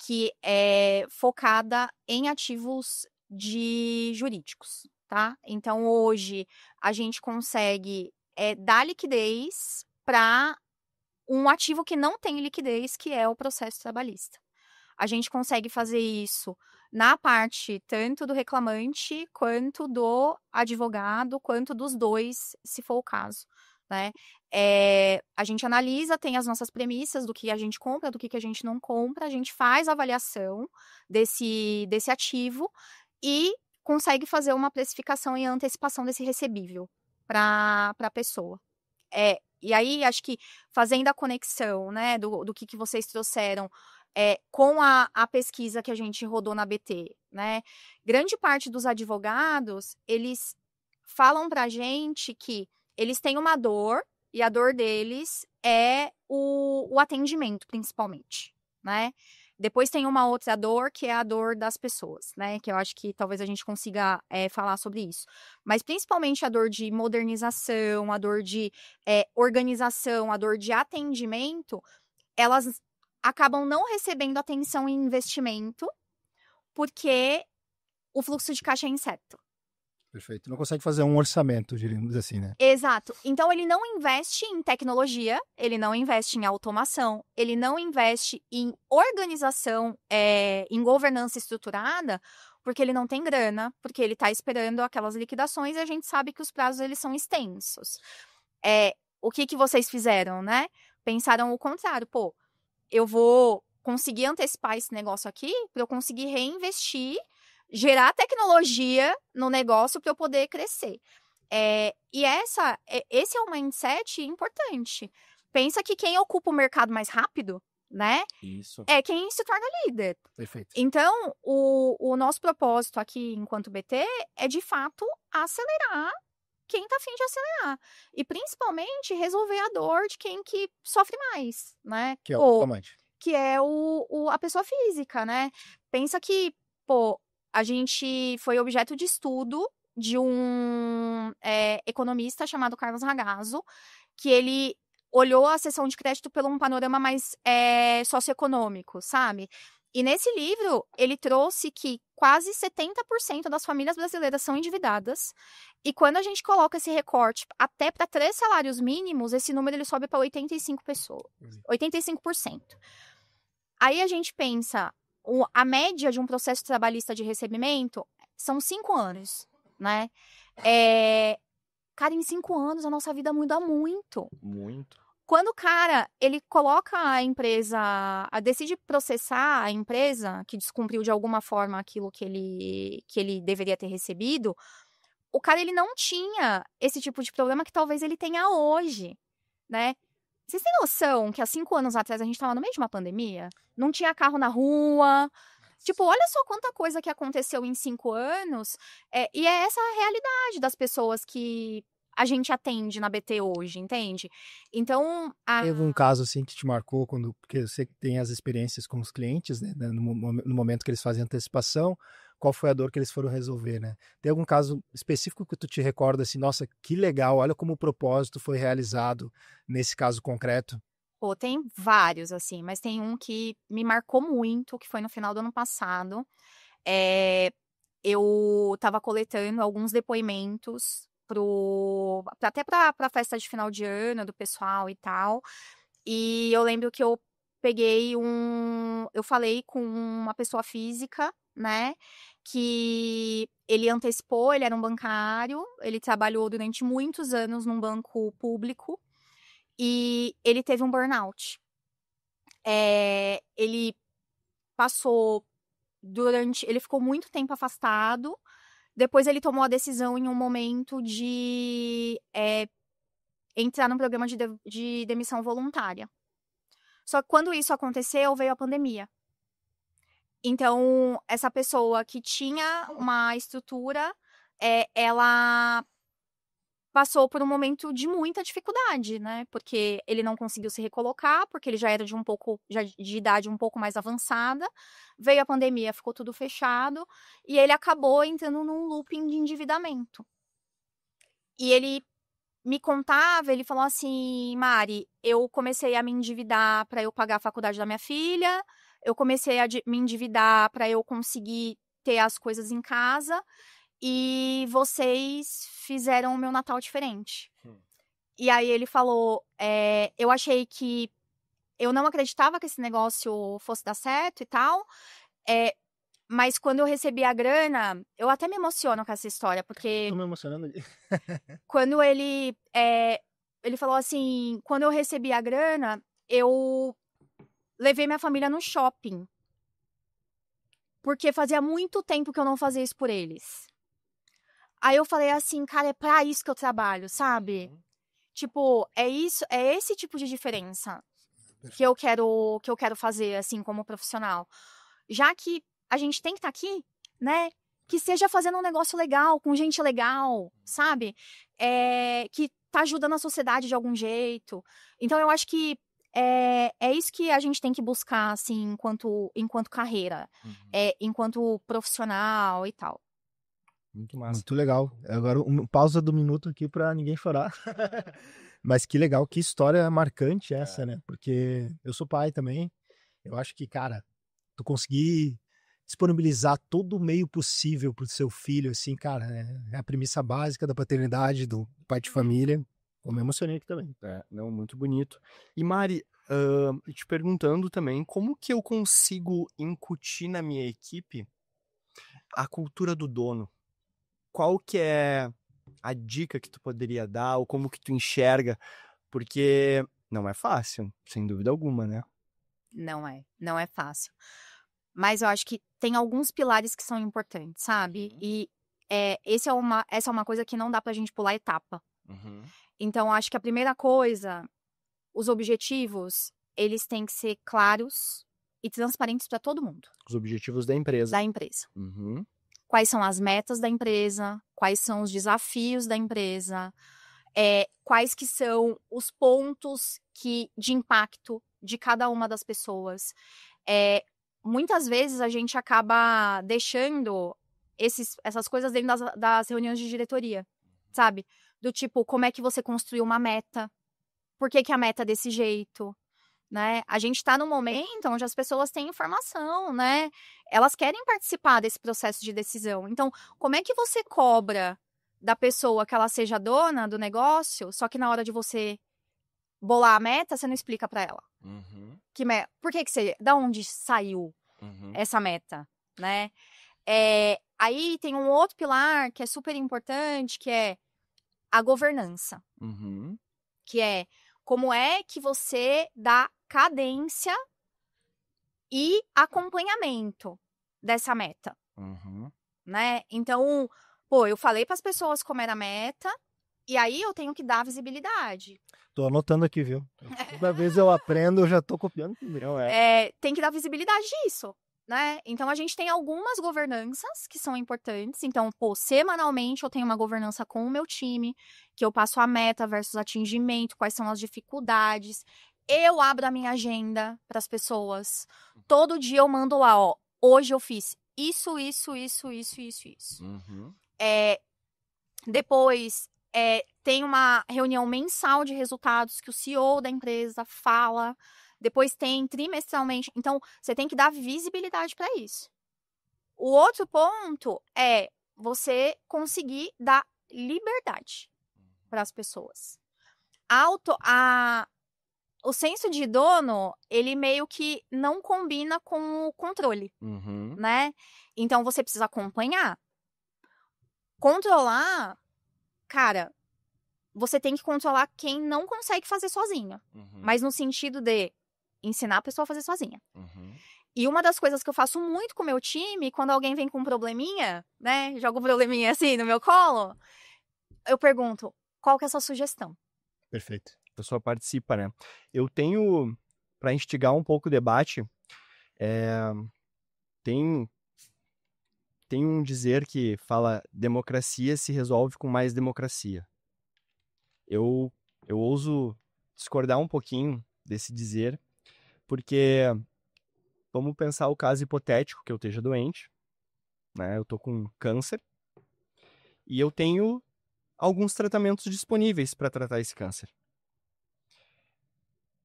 que é focada em ativos jurídicos, tá? Então, hoje, a gente consegue dar liquidez para um ativo que não tem liquidez, que é o processo trabalhista. A gente consegue fazer isso na parte tanto do reclamante, quanto do advogado, quanto dos dois, se for o caso, né? A gente analisa, tem as nossas premissas do que a gente compra, do que a gente não compra, a gente faz a avaliação desse ativo e consegue fazer uma precificação e antecipação desse recebível para a pessoa. E aí, acho que fazendo a conexão, né, do que vocês trouxeram com a pesquisa que a gente rodou na BT, né, grande parte dos advogados, eles falam pra gente que eles têm uma dor, e a dor deles é o atendimento, principalmente, né? Depois tem uma outra dor, que é a dor das pessoas, né? Que eu acho que talvez a gente consiga falar sobre isso. Mas principalmente a dor de modernização, a dor de organização, a dor de atendimento, elas acabam não recebendo atenção em investimento, porque o fluxo de caixa é incerto. Perfeito. Não consegue fazer um orçamento, diríamos assim, né? Exato. Então, ele não investe em tecnologia, ele não investe em automação, ele não investe em organização, em governança estruturada, porque ele não tem grana, porque ele está esperando aquelas liquidações e a gente sabe que os prazos eles são extensos. O que vocês fizeram, né? Pensaram o contrário. Pô, eu vou conseguir antecipar esse negócio aqui para eu conseguir reinvestir, gerar tecnologia no negócio para eu poder crescer. E esse é um mindset importante. Pensa que quem ocupa o mercado mais rápido, né? Isso. É quem se torna líder. Perfeito. Então, o nosso propósito aqui, enquanto BT, é de fato acelerar quem tá afim de acelerar. E principalmente resolver a dor de quem que sofre mais, né? Que é o tomate. Que é a pessoa física, né? Pensa que, a gente foi objeto de estudo de um economista chamado Carlos Ragazzo, que ele olhou a seção de crédito por um panorama mais socioeconômico, sabe? E nesse livro, ele trouxe que quase 70% das famílias brasileiras são endividadas. E quando a gente coloca esse recorte até para 3 salários mínimos, esse número ele sobe para 85%. Aí a gente pensa, a média de um processo trabalhista de recebimento são 5 anos, né? Cara, em 5 anos a nossa vida muda muito. Muito. Quando o cara, ele coloca a empresa, decide processar a empresa que descumpriu de alguma forma aquilo que ele deveria ter recebido, o cara, ele não tinha esse tipo de problema que talvez ele tenha hoje, né? Vocês têm noção que há 5 anos atrás a gente estava no meio de uma pandemia? Não tinha carro na rua. Tipo, olha só quanta coisa que aconteceu em 5 anos. E é essa a realidade das pessoas que a gente atende na BT hoje, entende? Então... Teve um caso, assim, que te marcou, porque você tem as experiências com os clientes, né? No momento que eles fazem antecipação, qual foi a dor que eles foram resolver, né? Tem algum caso específico que tu te recorda, assim, nossa, que legal, olha como o propósito foi realizado nesse caso concreto? Tem vários, assim, mas tem um que me marcou muito, que foi no final do ano passado. Eu estava coletando alguns depoimentos até para a festa de final de ano do pessoal e tal. E eu lembro que eu falei com uma pessoa física, né? Que ele antecipou, ele era um bancário, ele trabalhou durante muitos anos num banco público e ele teve um burnout. Ele ficou muito tempo afastado. Depois ele tomou a decisão em um momento de entrar num programa de demissão voluntária. Só que quando isso aconteceu, veio a pandemia. Então, essa pessoa que tinha uma estrutura, ela passou por um momento de muita dificuldade, né? Porque ele não conseguiu se recolocar, porque ele já era de idade um pouco mais avançada. Veio a pandemia, ficou tudo fechado. E ele acabou entrando num looping de endividamento. E ele me contava, ele falou assim, Mari, eu comecei a me endividar para eu pagar a faculdade da minha filha, eu comecei a me endividar para eu conseguir ter as coisas em casa, e vocês fizeram o meu Natal diferente. E aí ele falou, eu achei que eu não acreditava que esse negócio fosse dar certo e tal, mas quando eu recebi a grana, eu até me emociono com essa história, porque... Tô me emocionando. Quando ele falou assim, quando eu recebi a grana, eu levei minha família no shopping. Porque fazia muito tempo que eu não fazia isso por eles. Aí eu falei assim, cara, é pra isso que eu trabalho, sabe? Tipo, é esse tipo de diferença que eu quero fazer, assim, como profissional. Já que a gente tem que estar aqui, né? Que seja fazendo um negócio legal, com gente legal, sabe? Que tá ajudando a sociedade de algum jeito. Então, eu acho que é isso que a gente tem que buscar, assim, enquanto carreira. Enquanto profissional e tal. Muito massa. Muito legal. Agora, pausa do minuto aqui pra ninguém chorar. Mas que legal, que história marcante essa, né? Porque eu sou pai também. Eu acho que, cara, tu conseguir disponibilizar todo o meio possível pro seu filho, assim, cara, é a premissa básica da paternidade, do pai de família. Eu me emocionei aqui também. Não, muito bonito. E Mari, te perguntando também, como que eu consigo incutir na minha equipe a cultura do dono? Qual que é a dica que tu poderia dar, ou como que tu enxerga? Porque não é fácil, sem dúvida alguma, né? Não é fácil. Mas eu acho que tem alguns pilares que são importantes, sabe? E essa é uma coisa que não dá pra gente pular etapa. Então, acho que a primeira coisa, os objetivos, eles têm que ser claros e transparentes para todo mundo. Os objetivos da empresa. Da empresa. Quais são as metas da empresa, quais são os desafios da empresa, quais que são os pontos de impacto de cada uma das pessoas. Muitas vezes a gente acaba deixando essas coisas dentro das reuniões de diretoria, sabe? Do tipo, como é que você construiu uma meta? Por que a meta é desse jeito? Né? A gente está num momento onde as pessoas têm informação, né? Elas querem participar desse processo de decisão. Então, como é que você cobra da pessoa que ela seja dona do negócio, só que na hora de você bolar a meta, você não explica para ela? Por que você... Da onde saiu essa meta, né? Aí tem um outro pilar que é super importante, que é a governança. Que é como é que você dá cadência e acompanhamento dessa meta, né? Então, eu falei para as pessoas como era a meta, e aí eu tenho que dar visibilidade. Tô anotando aqui, viu? Toda vez eu aprendo, eu já tô copiando primeiro. Tem que dar visibilidade disso, né? Então, a gente tem algumas governanças que são importantes. Então, semanalmente eu tenho uma governança com o meu time, que eu passo a meta versus atingimento, quais são as dificuldades. Eu abro a minha agenda para as pessoas. Todo dia eu mando lá, hoje eu fiz isso. Depois, tem uma reunião mensal de resultados que o CEO da empresa fala. Depois tem trimestralmente. Então, você tem que dar visibilidade para isso. O outro ponto é você conseguir dar liberdade para as pessoas. O senso de dono, ele meio que não combina com o controle, né? Então, você precisa acompanhar. Controlar, cara, você tem que controlar quem não consegue fazer sozinho. Mas no sentido de ensinar a pessoa a fazer sozinha. E uma das coisas que eu faço muito com o meu time, quando alguém vem com um probleminha, né? Joga um probleminha assim no meu colo, eu pergunto, qual que é a sua sugestão? Perfeito. A pessoa participa, né? Eu tenho, para instigar um pouco o debate, tem um dizer que fala democracia se resolve com mais democracia. Eu ouso discordar um pouquinho desse dizer, porque vamos pensar o caso hipotético que eu esteja doente, né? Eu tô com câncer e eu tenho alguns tratamentos disponíveis para tratar esse câncer.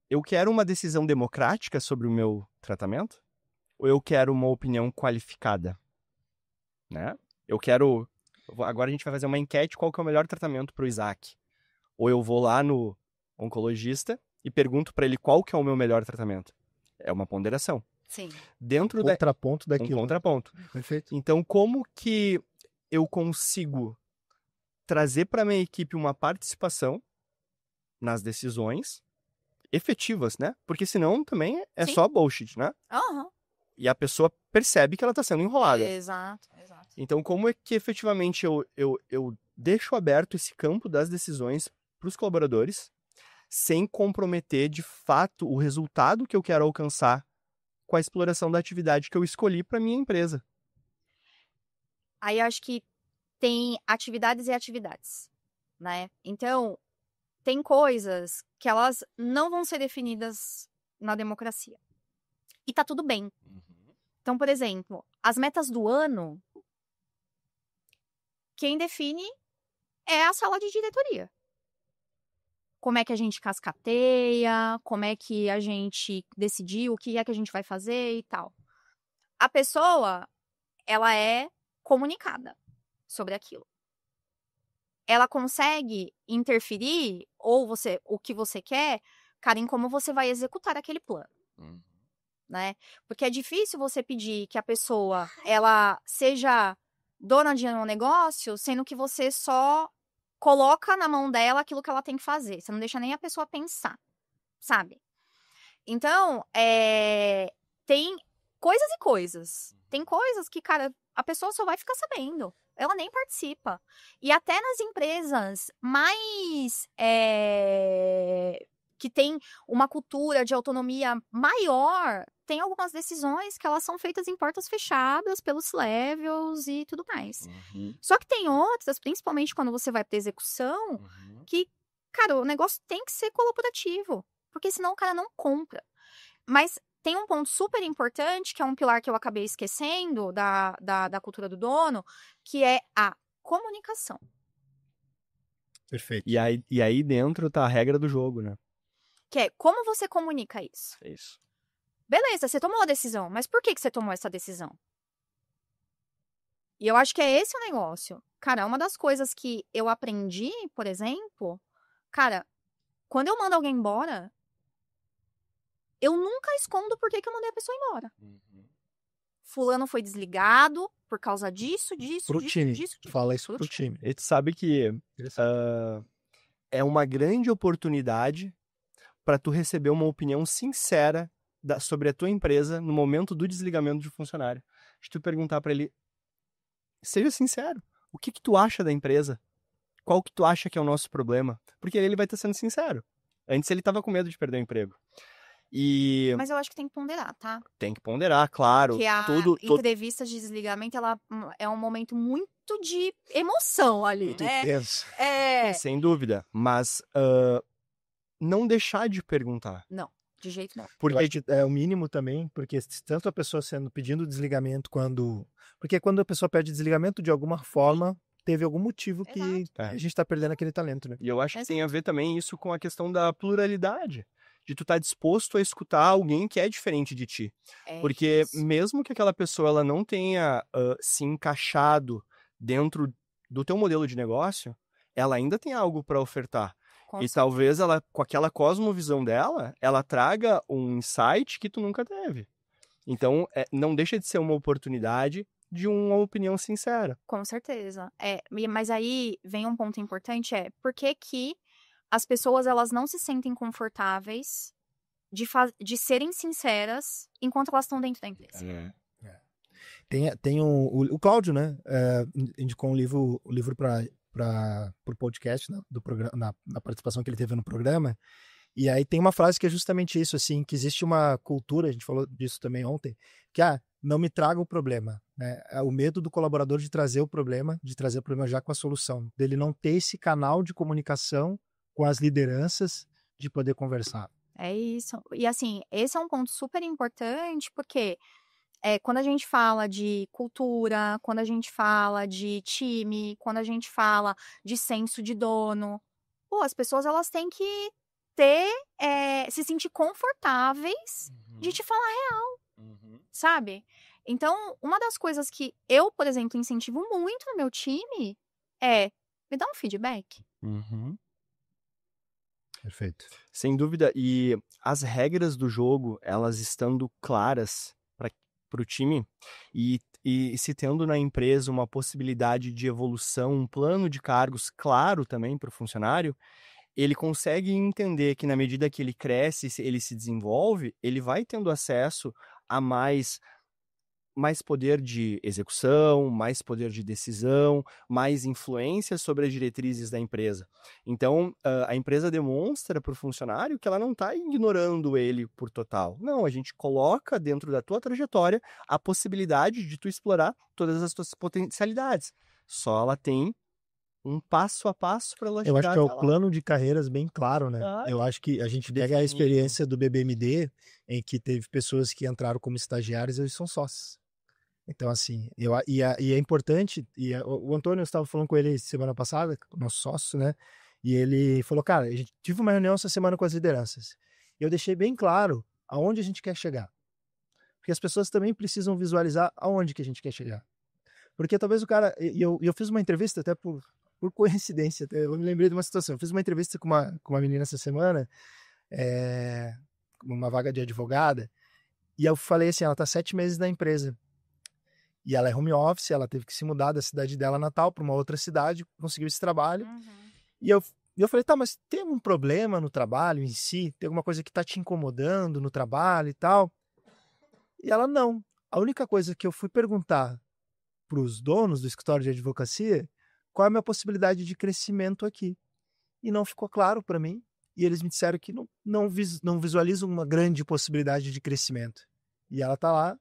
Eu quero uma decisão democrática sobre o meu tratamento? Ou eu quero uma opinião qualificada? Né? Agora a gente vai fazer uma enquete qual que é o melhor tratamento para o Isaac. Ou eu vou lá no oncologista e pergunto para ele qual que é o meu melhor tratamento. É uma ponderação. Sim. Um contraponto daquilo. Um contraponto. Perfeito. Então, como que eu consigo trazer para minha equipe uma participação nas decisões efetivas, né? Porque senão também é só bullshit, né? E a pessoa percebe que ela está sendo enrolada. Exato. Então, como é que efetivamente eu deixo aberto esse campo das decisões para os colaboradores, sem comprometer de fato o resultado que eu quero alcançar com a exploração da atividade que eu escolhi para minha empresa? Aí eu acho que tem atividades e atividades, né? Então, tem coisas que elas não vão ser definidas na democracia. E tá tudo bem. Então, por exemplo, as metas do ano, quem define é a sala de diretoria. Como é que a gente cascateia, como é que a gente decidiu, o que é que a gente vai fazer e tal. A pessoa, ela é comunicada sobre aquilo. Ela consegue interferir, ou o que você quer, cara, em como você vai executar aquele plano. Né? Porque é difícil você pedir que a pessoa, ela seja dona de um negócio, sendo que você só coloca na mão dela aquilo que ela tem que fazer. Você não deixa nem a pessoa pensar, sabe? Então, tem coisas e coisas. Tem coisas que, cara, a pessoa só vai ficar sabendo. Ela nem participa. E até nas empresas mais que tem uma cultura de autonomia maior, tem algumas decisões que elas são feitas em portas fechadas, pelos levels e tudo mais. Só que tem outras, principalmente quando você vai para execução, que, cara, o negócio tem que ser colaborativo, porque senão o cara não compra. Mas tem um ponto super importante, que é um pilar que eu acabei esquecendo da cultura do dono, que é a comunicação. Perfeito. E aí dentro tá a regra do jogo, né? Que é como você comunica isso. Isso. Beleza, você tomou a decisão, mas por que você tomou essa decisão? E eu acho que é esse o negócio. Cara, uma das coisas que eu aprendi, por exemplo, cara, quando eu mando alguém embora, eu nunca escondo por que eu mandei a pessoa embora. Fulano foi desligado por causa disso. Pro time. Fala isso pro time. E tu sabe que é uma grande oportunidade para tu receber uma opinião sincera sobre a tua empresa no momento do desligamento de funcionário. Se tu perguntar para ele, seja sincero, o que tu acha da empresa? Qual que tu acha que é o nosso problema? Porque ele vai estar sendo sincero. Antes ele estava com medo de perder o emprego. Mas eu acho que tem que ponderar, tá? Tem que ponderar, claro. Que a entrevista de desligamento, ela é um momento muito de emoção ali, muito né? intenso. Sem dúvida. Mas não deixar de perguntar. Não, de jeito não. Porque é o mínimo também, porque tanto a pessoa pedindo desligamento porque quando a pessoa pede desligamento, de alguma forma, teve algum motivo que a gente está perdendo aquele talento, né? E eu acho que tem a ver também isso com a questão da pluralidade. De tu estar disposto a escutar alguém que é diferente de ti. Porque mesmo que aquela pessoa ela não tenha se encaixado dentro do teu modelo de negócio, ela ainda tem algo para ofertar. Talvez ela, com aquela cosmovisão dela, ela traga um insight que tu nunca teve. Então, não deixa de ser uma oportunidade de uma opinião sincera. Com certeza. Mas aí vem um ponto importante, por que as pessoas elas não se sentem confortáveis de serem sinceras enquanto elas estão dentro da empresa. Tem o Cláudio, né? Indicou o livro para o podcast, né, do programa, na participação que ele teve no programa. E aí tem uma frase que é justamente isso, assim, que existe uma cultura, a gente falou disso também ontem, que não me traga o problema, né? É o medo do colaborador de trazer o problema já com a solução, dele não ter esse canal de comunicação com as lideranças de poder conversar. É isso. E assim, esse é um ponto super importante, porque quando a gente fala de cultura, quando a gente fala de time, quando a gente fala de senso de dono, as pessoas elas têm que se sentir confortáveis de te falar real, sabe? Então, uma das coisas que eu, por exemplo, incentivo muito no meu time é me dar um feedback. Perfeito. Sem dúvida. E as regras do jogo, elas estando claras para o time e se tendo na empresa uma possibilidade de evolução, um plano de cargos claro também para o funcionário, ele consegue entender que na medida que ele cresce, ele se desenvolve, ele vai tendo acesso a mais poder de execução, mais poder de decisão, mais influência sobre as diretrizes da empresa. Então, a empresa demonstra para o funcionário que ela não está ignorando ele por total. Não, a gente coloca dentro da tua trajetória a possibilidade de tu explorar todas as tuas potencialidades. Só ela tem um passo a passo para ela chegar. Eu acho que é o plano de carreiras bem claro, né? Eu acho que a gente pega a experiência do BBMD, em que teve pessoas que entraram como estagiários e hoje são sócios. Então, assim, e é importante, o Antônio, eu estava falando com ele semana passada, nosso sócio, né? E ele falou, cara, a gente tive uma reunião essa semana com as lideranças. E eu deixei bem claro aonde a gente quer chegar. Porque as pessoas também precisam visualizar aonde que a gente quer chegar. Porque talvez o cara... E eu fiz uma entrevista até por coincidência, até, eu me lembrei de uma situação. Eu fiz uma entrevista com uma menina essa semana, uma vaga de advogada, e eu falei assim, ela está 7 meses na empresa. E ela é home office, ela teve que se mudar da cidade dela natal para uma outra cidade, conseguiu esse trabalho. E eu falei, tá, mas tem algum problema no trabalho em si? Tem alguma coisa que está te incomodando no trabalho e tal? E ela, não. A única coisa que eu fui perguntar para os donos do escritório de advocacia, qual é a minha possibilidade de crescimento aqui? E não ficou claro para mim. E eles me disseram que não visualizam uma grande possibilidade de crescimento. E ela está lá,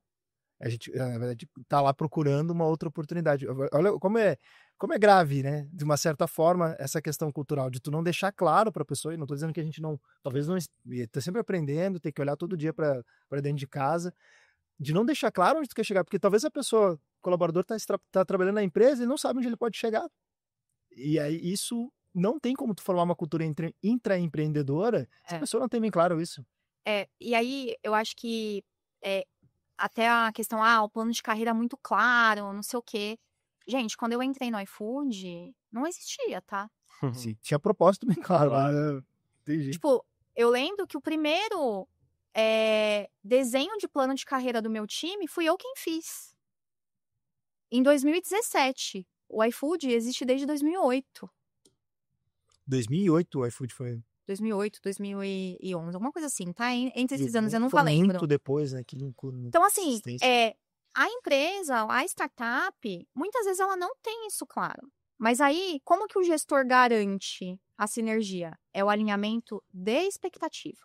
a gente, na verdade, está lá procurando uma outra oportunidade. Olha como é grave, né? De uma certa forma, essa questão cultural, de tu não deixar claro para a pessoa, e não estou dizendo que a gente não, talvez não, está sempre aprendendo, tem que olhar todo dia para dentro de casa, de não deixar claro onde tu quer chegar, porque talvez a pessoa, o colaborador tá trabalhando na empresa e não sabe onde ele pode chegar. E aí isso não tem como tu formar uma cultura intraempreendedora se a pessoa não tem bem claro isso. E aí eu acho que até a questão, o plano de carreira é muito claro, não sei o quê. Gente, quando eu entrei no iFood, não existia, tá? Sim, tinha propósito bem claro. Entendi. Tipo, eu lembro que o primeiro desenho de plano de carreira do meu time fui eu quem fiz. Em 2017. O iFood existe desde 2008. 2008 o iFood foi... 2008, 2011, alguma coisa assim, tá? Entre esses anos, eu nunca lembro. Muito depois, né? Então, assim, a empresa, a startup, muitas vezes ela não tem isso claro. Mas aí, como que o gestor garante a sinergia? É o alinhamento de expectativa.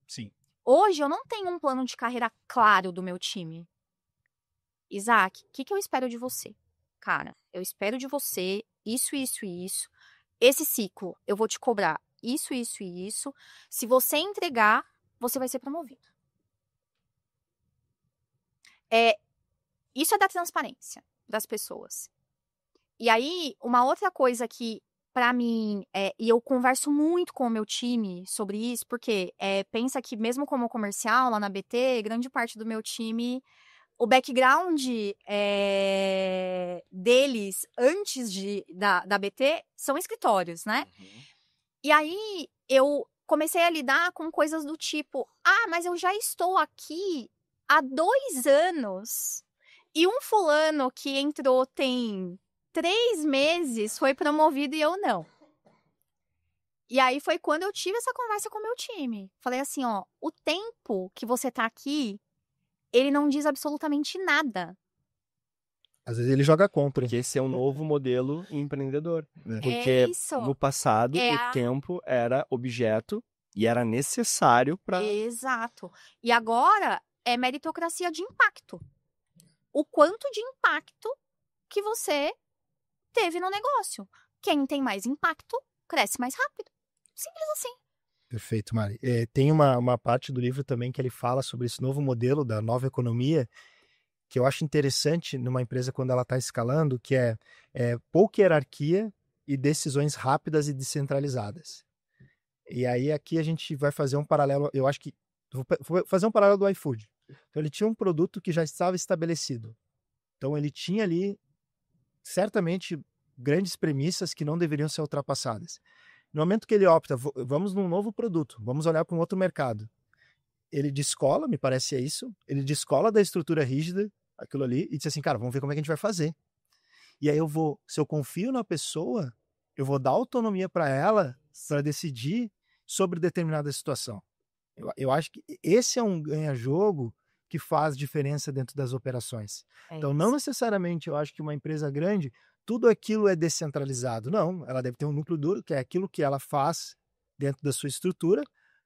Sim. Hoje, eu não tenho um plano de carreira claro do meu time. Isaac, o que eu espero de você? Cara, eu espero de você isso, isso e isso. Esse ciclo, eu vou te cobrar isso, isso e isso. Se você entregar, você vai ser promovido. Isso é da transparência das pessoas. E aí, uma outra coisa que, pra mim, e eu converso muito com o meu time sobre isso, porque pensa que mesmo como comercial, lá na BT, grande parte do meu time, o background deles, antes da BT, são escritórios, né? E aí, eu comecei a lidar com coisas do tipo, mas eu já estou aqui há 2 anos, e um fulano que entrou tem 3 meses foi promovido e eu não. E aí foi quando eu tive essa conversa com o meu time. Falei assim, o tempo que você tá aqui, ele não diz absolutamente nada. Às vezes ele joga contra. Porque esse é um novo modelo empreendedor. Porque no passado o tempo era objeto e era necessário para... Exato. E agora é meritocracia de impacto. O quanto de impacto que você teve no negócio. Quem tem mais impacto, cresce mais rápido. Simples assim. Perfeito, Mari. Tem uma parte do livro também que ele fala sobre esse novo modelo da nova economia, que eu acho interessante numa empresa quando ela está escalando, que é pouca hierarquia e decisões rápidas e descentralizadas. E aí aqui a gente vai fazer um paralelo, eu acho que vou fazer um paralelo do iFood. Então ele tinha um produto que já estava estabelecido. Então ele tinha ali certamente grandes premissas que não deveriam ser ultrapassadas. No momento que ele opta, vamos num novo produto, vamos olhar para um outro mercado. Ele descola, me parece isso, ele descola da estrutura rígida, aquilo ali, e diz assim, cara, vamos ver como é que a gente vai fazer. E aí se eu confio na pessoa, eu vou dar autonomia para ela para decidir sobre determinada situação. Eu acho que esse é um ganha-jogo que faz diferença dentro das operações. Então, não necessariamente eu acho que uma empresa grande, tudo aquilo é descentralizado. Não, ela deve ter um núcleo duro, que é aquilo que ela faz dentro da sua estrutura,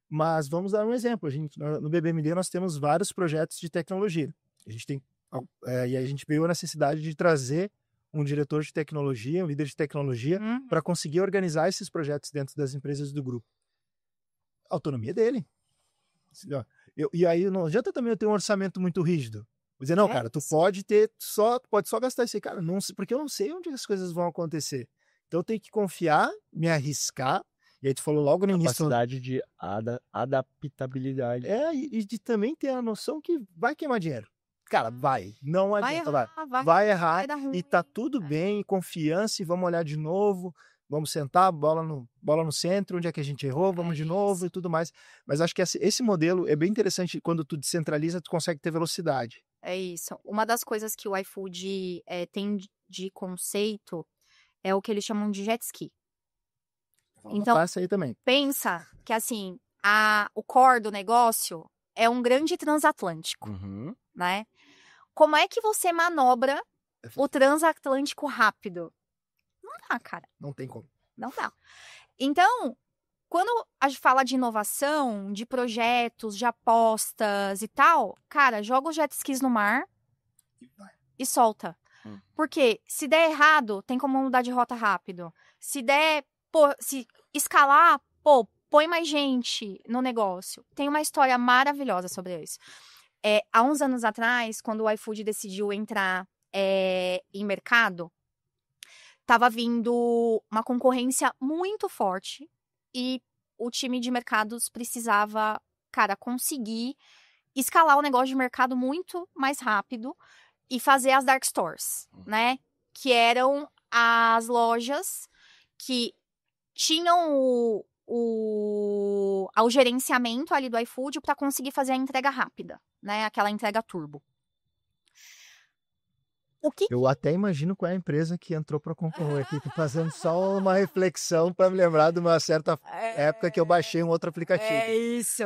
mas vamos dar um exemplo. No BBMD nós temos vários projetos de tecnologia. E a gente veio a necessidade de trazer um diretor de tecnologia, um líder de tecnologia, para conseguir organizar esses projetos dentro das empresas do grupo. A autonomia dele. E aí não adianta também eu ter um orçamento muito rígido. Vou dizer, não, cara, tu pode só gastar esse cara, não, porque eu não sei onde as coisas vão acontecer. Então eu tenho que confiar, me arriscar. E aí tu falou logo no início... Capacidade de adaptabilidade. E de também ter a noção que vai queimar dinheiro. cara, vai. Não Vai adianta, errar, vai errar vai dar ruim. e tá tudo bem, confiança e vamos olhar de novo. Vamos sentar, bola no centro, onde é que a gente errou, vamos de novo e tudo mais. Mas acho que esse modelo é bem interessante, quando tu descentraliza, tu consegue ter velocidade. É isso. Uma das coisas que o iFood tem de conceito é o que eles chamam de jet ski. Então, Passa aí também. pensa que, assim, o core do negócio é um grande transatlântico, né? Como é que você manobra o transatlântico rápido? Não dá, cara. Não tem como. Não dá. Então, quando a gente fala de inovação, de projetos, de apostas e tal, cara, joga os jet skis no mar e solta. Porque se der errado, tem como mudar de rota rápido. Se escalar, põe mais gente no negócio. Tem uma história maravilhosa sobre isso. Há uns anos atrás, quando o iFood decidiu entrar em mercado, estava vindo uma concorrência muito forte e o time de mercados precisava, cara, conseguir escalar o negócio de mercado muito mais rápido e fazer as dark stores, né? Que eram as lojas que tinham o gerenciamento ali do iFood para conseguir fazer a entrega rápida, né? Aquela entrega turbo. Eu até imagino qual é a empresa que entrou para concorrer aqui. Tô fazendo só uma reflexão para me lembrar de uma certa época que eu baixei um outro aplicativo. É isso.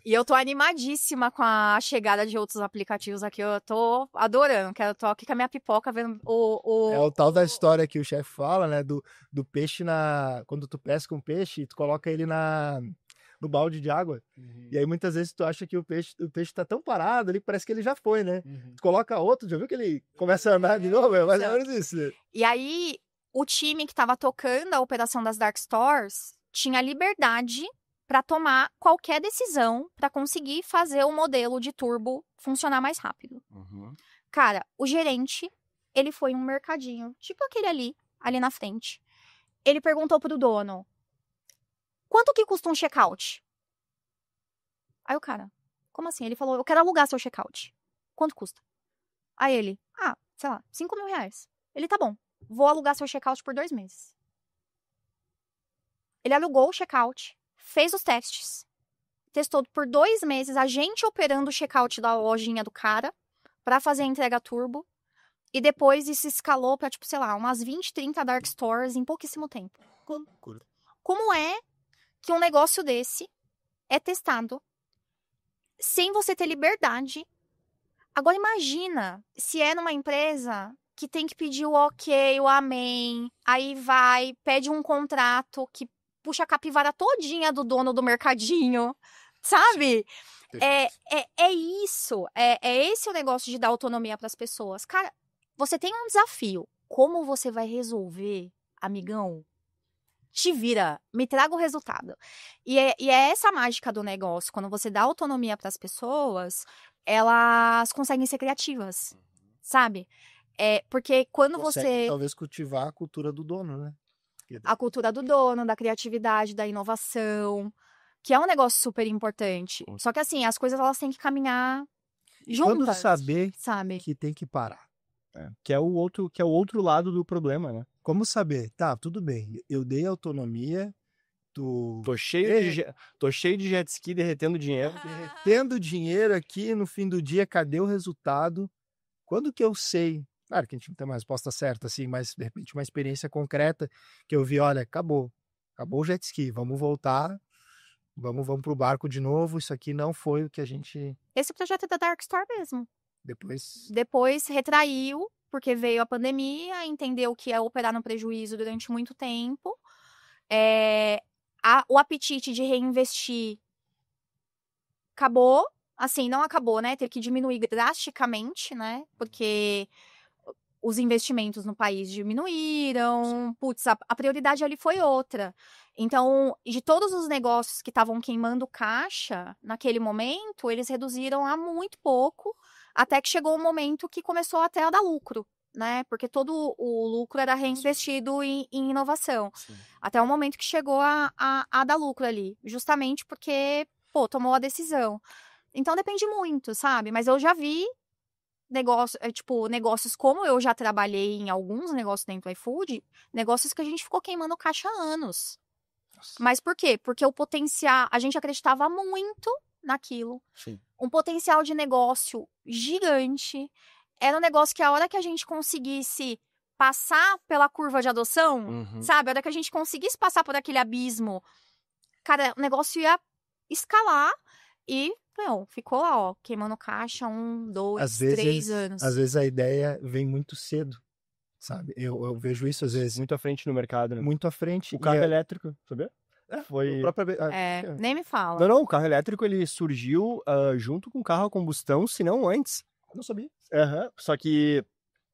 E eu tô animadíssima com a chegada de outros aplicativos aqui. Eu tô adorando. Tô aqui com a minha pipoca vendo É o tal da história que o chefe fala, né? Do peixe quando tu pesca um peixe, tu coloca ele no balde de água. E aí muitas vezes tu acha que o peixe tá tão parado ali, parece que ele já foi, né? Tu coloca outro, já viu que ele começa a andar de novo? É mais ou menos isso. Né? E aí, o time que tava tocando a operação das Dark Stores tinha liberdade para tomar qualquer decisão para conseguir fazer o modelo de turbo funcionar mais rápido. Cara, o gerente, ele foi em um mercadinho, tipo aquele ali na frente. Ele perguntou pro dono: quanto que custa um check-out? Aí o cara, como assim? Ele falou: eu quero alugar seu check-out. Quanto custa? Aí ele, sei lá, 5 mil reais. Ele, tá bom, vou alugar seu check-out por 2 meses. Ele alugou o check-out, fez os testes, testou por 2 meses a gente operando o check-out da lojinha do cara pra fazer a entrega turbo. E depois isso escalou pra, tipo, sei lá, umas 20, 30 dark stores em pouquíssimo tempo. Como é que um negócio desse é testado sem você ter liberdade? Agora imagina se é numa empresa que tem que pedir o ok, o amém, aí pede um contrato que puxa a capivara todinha do dono do mercadinho, sabe? É isso, é esse o negócio de dar autonomia para as pessoas. Cara, você tem um desafio, como você vai resolver, amigão? Te vira, me traga o resultado. E é essa a mágica do negócio. Quando você dá autonomia para as pessoas, elas conseguem ser criativas, sabe? Porque quando você... talvez cultivar a cultura do dono, né? A cultura do dono, da criatividade, da inovação, que é um negócio super importante. Só que assim, as coisas elas têm que caminhar juntas. Quando saber sabe? que tem que parar. Que é o outro lado do problema, né? Como saber? Tá, tudo bem. Eu dei autonomia, Tô cheio de jet ski derretendo dinheiro. Derretendo dinheiro aqui, no fim do dia, cadê o resultado? Quando que eu sei? Claro que a gente não tem uma resposta certa, assim, mas de repente uma experiência concreta que eu vi, olha, acabou o jet ski, vamos voltar, vamos pro barco de novo, isso aqui não foi o que a gente... Esse projeto é da Dark Store mesmo. Depois retraiu, porque veio a pandemia, entendeu que é operar no prejuízo durante muito tempo. O apetite de reinvestir acabou. Assim, não acabou, né? Teve que diminuir drasticamente, né? Porque os investimentos no país diminuíram. Putz, a prioridade ali foi outra. Então, de todos os negócios que estavam queimando caixa naquele momento, eles reduziram a muito pouco, até que chegou um momento que começou até a dar lucro, né? Porque todo o lucro era reinvestido em inovação. Sim. Até o momento que chegou a dar lucro ali, justamente porque, tomou a decisão. Então, depende muito, sabe? Mas eu já vi negócios como eu já trabalhei em alguns negócios dentro do iFood, negócios que a gente ficou queimando caixa há anos. Mas por quê? Porque o potencial, a gente acreditava muito naquilo. Sim. Um potencial de negócio gigante. Era um negócio que a hora que a gente conseguisse passar pela curva de adoção, sabe? A hora que a gente conseguisse passar por aquele abismo, cara, o negócio ia escalar e, não, ficou lá, ó, queimando caixa 1, 2, 3 anos. Às vezes a ideia vem muito cedo, sabe? Eu vejo isso às vezes. Muito à frente no mercado, né? Muito à frente. O carro elétrico, sabia? Foi... Nem me fala. Não, o carro elétrico ele surgiu junto com o carro a combustão, se não antes. Não sabia. Só que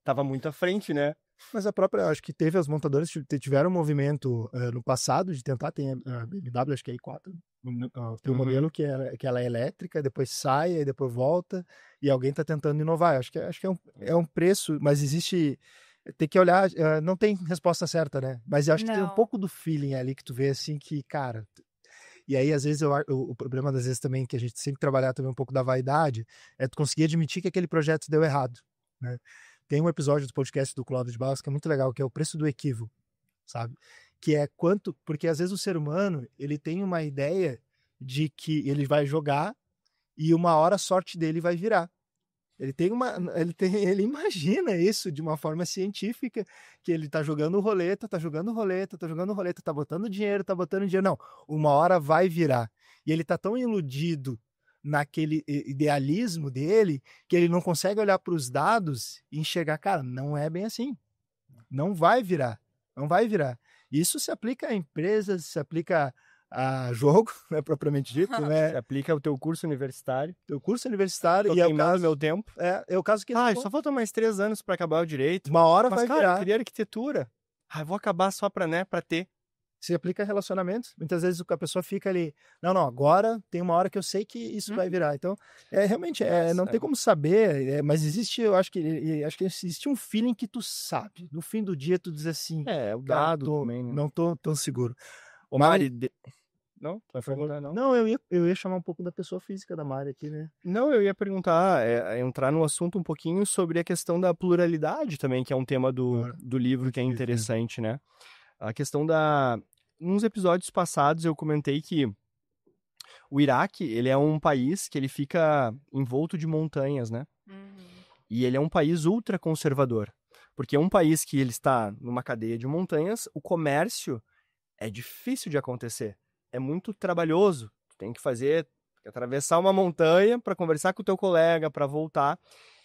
tava muito à frente, né? Mas acho que teve as montadoras tiveram um movimento no passado de tentar, tem a BMW, acho que é a i4, tem um modelo que ela é elétrica, depois sai, aí depois volta, e alguém está tentando inovar. Acho que é um preço, mas existe, tem que olhar, não tem resposta certa, né? Mas eu acho que tem um pouco do feeling ali que tu vê assim que, cara... E aí, às vezes, o problema das vezes também, que a gente sempre trabalhar também um pouco da vaidade, é tu conseguir admitir que aquele projeto deu errado, né? Tem um episódio do podcast do Cláudio de Barros que é muito legal, que é o preço do equívoco, sabe? Que é porque às vezes o ser humano, ele tem uma ideia de que ele vai jogar e uma hora a sorte dele vai virar. Ele imagina isso de uma forma científica, que ele tá jogando roleta, tá botando dinheiro. Não, uma hora vai virar. E ele tá tão iludido naquele idealismo dele, que ele não consegue olhar para os dados e enxergar, cara, não é bem assim. Não vai virar. Isso se aplica a empresas, se aplica a jogo, né, propriamente dito, né? Se aplica ao teu curso universitário. Tô queimando meu tempo. É o caso que... só faltam mais 3 anos para acabar o direito. Uma hora Mas, vai cara, virar. eu queria arquitetura. Eu vou acabar só pra ter. Se aplica a relacionamentos. Muitas vezes a pessoa fica ali, não, agora tem uma hora que eu sei que isso vai virar. Então, realmente, não tem como saber, mas existe, eu acho que existe um feeling que tu sabe. No fim do dia, tu diz assim... o dado também, né? Não tô tão seguro. Ô, Mari... Não? Vai perguntar, não? Não, eu ia chamar um pouco da pessoa física da Mari aqui, né? Não, eu ia perguntar, entrar no assunto um pouquinho sobre a questão da pluralidade também, que é um tema do livro que é interessante, né? A questão Nos episódios passados eu comentei que o Iraque, ele é um país que ele fica envolto de montanhas, né? E ele é um país ultraconservador. Porque é um país que ele está numa cadeia de montanhas, o comércio é difícil de acontecer. É muito trabalhoso. Tu tem que atravessar uma montanha para conversar com o teu colega, para voltar.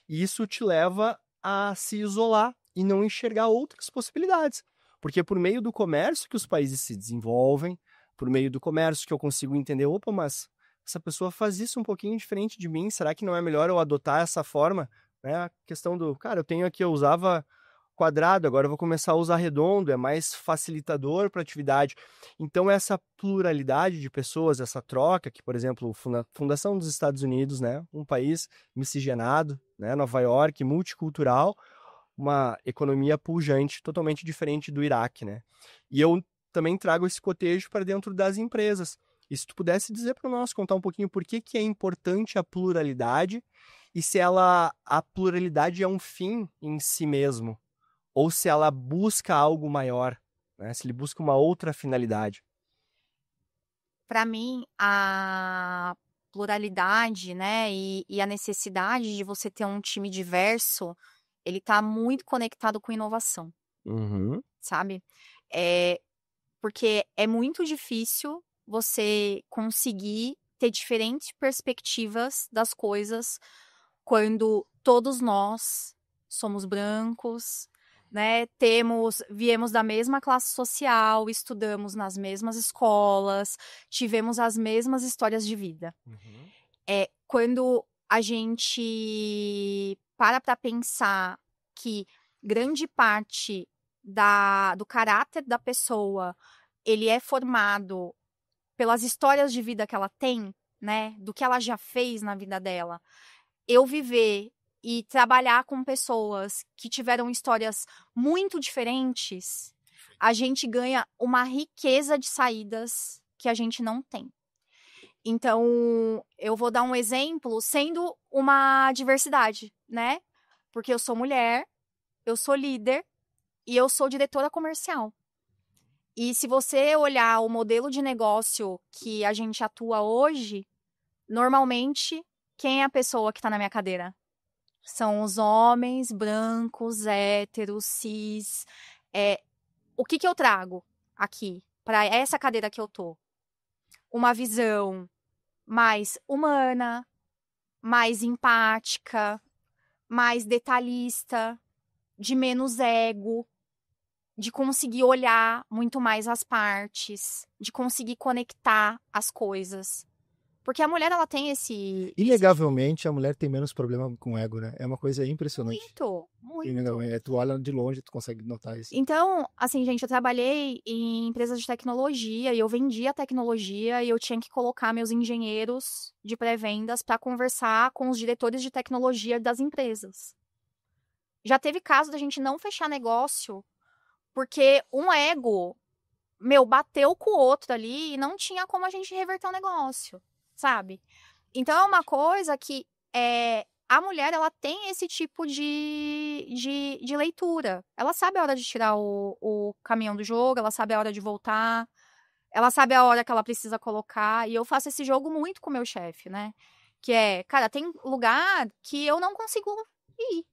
E isso te leva a se isolar e não enxergar outras possibilidades. Porque é por meio do comércio que os países se desenvolvem, por meio do comércio que eu consigo entender, mas essa pessoa faz isso um pouquinho diferente de mim, será que não é melhor eu adotar essa forma? Né? A questão eu usava quadrado, agora eu vou começar a usar redondo, é mais facilitador para a atividade. Então essa pluralidade de pessoas, essa troca, que por exemplo, Fundação dos Estados Unidos, né? Um país miscigenado, né? Nova York, multicultural, uma economia pujante, totalmente diferente do Iraque, né? E eu também trago esse cotejo para dentro das empresas. E se tu pudesse dizer para nós, contar um pouquinho por que é importante a pluralidade e se a pluralidade é um fim em si mesmo, ou se ela busca algo maior, né? Se ele busca uma outra finalidade. Para mim, a pluralidade, né, e a necessidade de você ter um time diverso, ele está muito conectado com inovação, sabe? Porque é muito difícil você conseguir ter diferentes perspectivas das coisas quando todos nós somos brancos, né? Viemos da mesma classe social, estudamos nas mesmas escolas, tivemos as mesmas histórias de vida. Quando a gente para pensar que grande parte do caráter da pessoa, ele é formado pelas histórias de vida que ela tem, né? Do que ela já fez na vida dela. Eu viver e trabalhar com pessoas que tiveram histórias muito diferentes, a gente ganha uma riqueza de saídas que a gente não tem. Então, eu vou dar um exemplo sendo uma diversidade, né? Porque eu sou mulher, eu sou líder e eu sou diretora comercial. E se você olhar o modelo de negócio que a gente atua hoje, normalmente, quem é a pessoa que está na minha cadeira? São os homens brancos, héteros, cis. O que eu trago aqui para essa cadeira que eu tô? Uma visão mais humana, mais empática, mais detalhista, de menos ego, de conseguir olhar muito mais as partes, de conseguir conectar as coisas. Porque a mulher, ela tem Inegavelmente, a mulher tem menos problema com ego, né? É uma coisa impressionante. Muito. Inegavelmente. Tu olha de longe, tu consegue notar isso. Então, assim, gente, eu trabalhei em empresas de tecnologia e eu vendia tecnologia e eu tinha que colocar meus engenheiros de pré-vendas para conversar com os diretores de tecnologia das empresas. Já teve caso da gente não fechar negócio porque um ego, bateu com o outro ali e não tinha como a gente reverter o negócio, sabe? Então, é uma coisa que a mulher, ela tem esse tipo de leitura. Ela sabe a hora de tirar o caminhão do jogo, ela sabe a hora de voltar, ela sabe a hora que ela precisa colocar. E eu faço esse jogo muito com o meu chefe, né? Que cara, tem lugar que eu não consigo ir.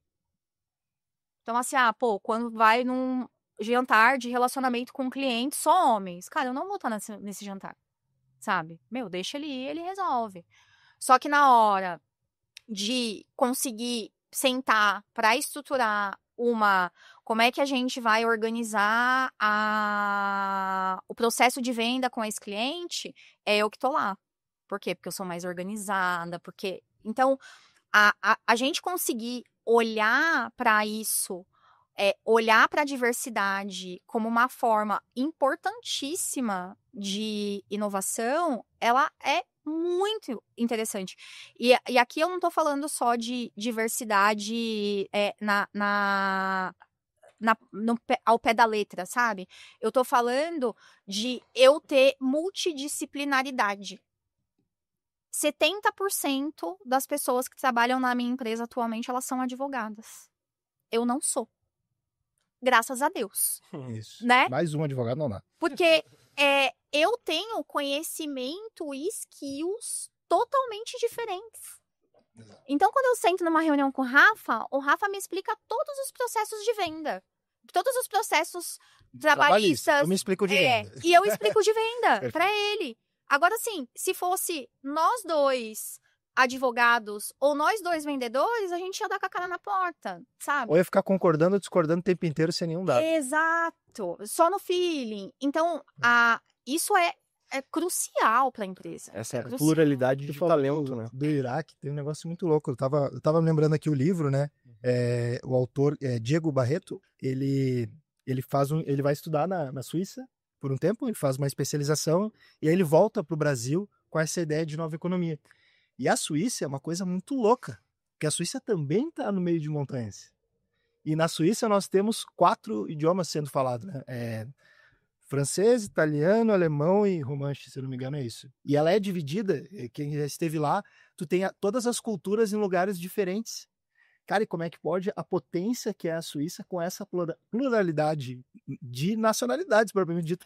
Então, assim, quando vai num jantar de relacionamento com cliente, só homens. Cara, eu não vou estar nesse jantar, sabe? Deixa ele ir, ele resolve. Só que na hora de conseguir sentar para estruturar como é que a gente vai organizar o processo de venda com esse cliente, é eu que tô lá. Por quê? Porque eu sou mais organizada, Então, a gente conseguir olhar para isso, olhar para a diversidade como uma forma importantíssima de inovação, ela é muito interessante. E aqui eu não estou falando só de diversidade ao pé da letra, sabe? Eu estou falando de eu ter multidisciplinaridade. 70% das pessoas que trabalham na minha empresa atualmente, elas são advogadas. Eu não sou. Graças a Deus. Isso. Né? Mais um advogado não dá. Porque eu tenho conhecimento e skills totalmente diferentes. Então, quando eu sento numa reunião com o Rafa me explica todos os processos de venda. Todos os processos trabalhistas. Eu me explico de venda. E eu explico de venda para ele. Agora, sim, se fosse nós dois advogados ou nós dois vendedores, a gente ia dar com a cara na porta, sabe? Ou ia ficar concordando ou discordando o tempo inteiro sem nenhum dado. Exato, só no feeling. Então, isso é crucial para a empresa. Essa é a pluralidade de talento, né? Do Iraque tem um negócio muito louco. Eu tava me lembrando aqui o livro, né? O autor Diego Barreto, ele vai estudar na Suíça por um tempo, ele faz uma especialização e aí ele volta para o Brasil com essa ideia de nova economia. E a Suíça é uma coisa muito louca, porque a Suíça também está no meio de montanhas. E na Suíça nós temos 4 idiomas sendo falados, né? Francês, italiano, alemão e romanche, se eu não me engano é isso. E ela é dividida, quem já esteve lá, tu tem todas as culturas em lugares diferentes. Cara, e como é que pode a potência que é a Suíça com essa pluralidade de nacionalidades, propriamente dito,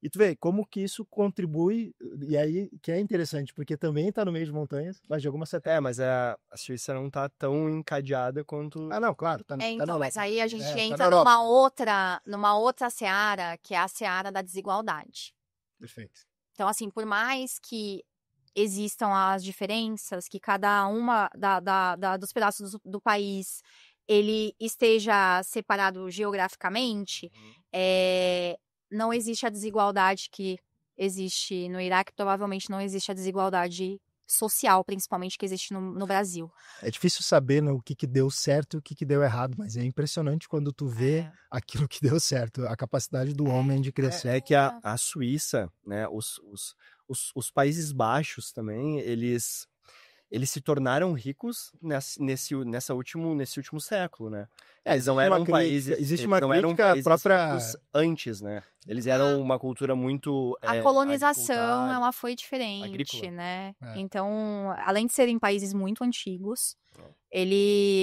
e tu vê como que isso contribui, e aí que é interessante, porque também está no meio de montanhas, mas de alguma certa... mas a Suíça não está tão encadeada quanto... Ah, não, claro, tá então, na Europa. mas aí a gente entra tá numa outra seara, que é a seara da desigualdade. Perfeito. Então, assim, por mais que existam as diferenças, que cada uma dos pedaços do país ele esteja separado geograficamente, não existe a desigualdade que existe no Iraque, provavelmente não existe a desigualdade social, principalmente, que existe no Brasil. É difícil saber, né, o que deu certo e o que deu errado, mas é impressionante quando tu vê aquilo que deu certo, a capacidade do homem de crescer. É que a Suíça, né, os Países Baixos também, eles se tornaram ricos nesse último século, né? Eles não eram países... Existe uma crítica própria... antes, né? Eles eram uma cultura muito A colonização, agricultar, ela foi diferente, agrícola. né? É. Então, além de serem países muito antigos,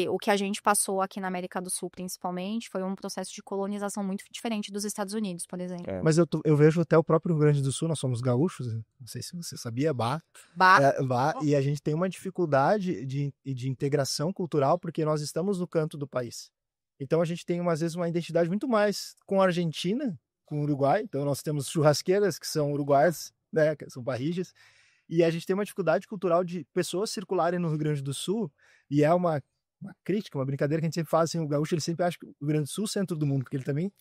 o que a gente passou aqui na América do Sul, principalmente, foi um processo de colonização muito diferente dos Estados Unidos, por exemplo. Mas eu vejo até o próprio Rio Grande do Sul, nós somos gaúchos, não sei se você sabia, e a gente tem uma dificuldade de integração cultural porque nós estamos no canto do país. Então a gente tem, às vezes, uma identidade muito mais com a Argentina, com o Uruguai. Então nós temos churrasqueiras que são uruguaias, né, que são barrigas, e a gente tem uma dificuldade cultural de pessoas circularem no Rio Grande do Sul, e é uma crítica, uma brincadeira que a gente sempre faz, assim, o gaúcho ele sempre acha que o Rio Grande do Sul é o centro do mundo, porque ele também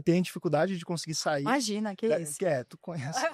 tem dificuldade de conseguir sair. Imagina, que isso. Tu conhece.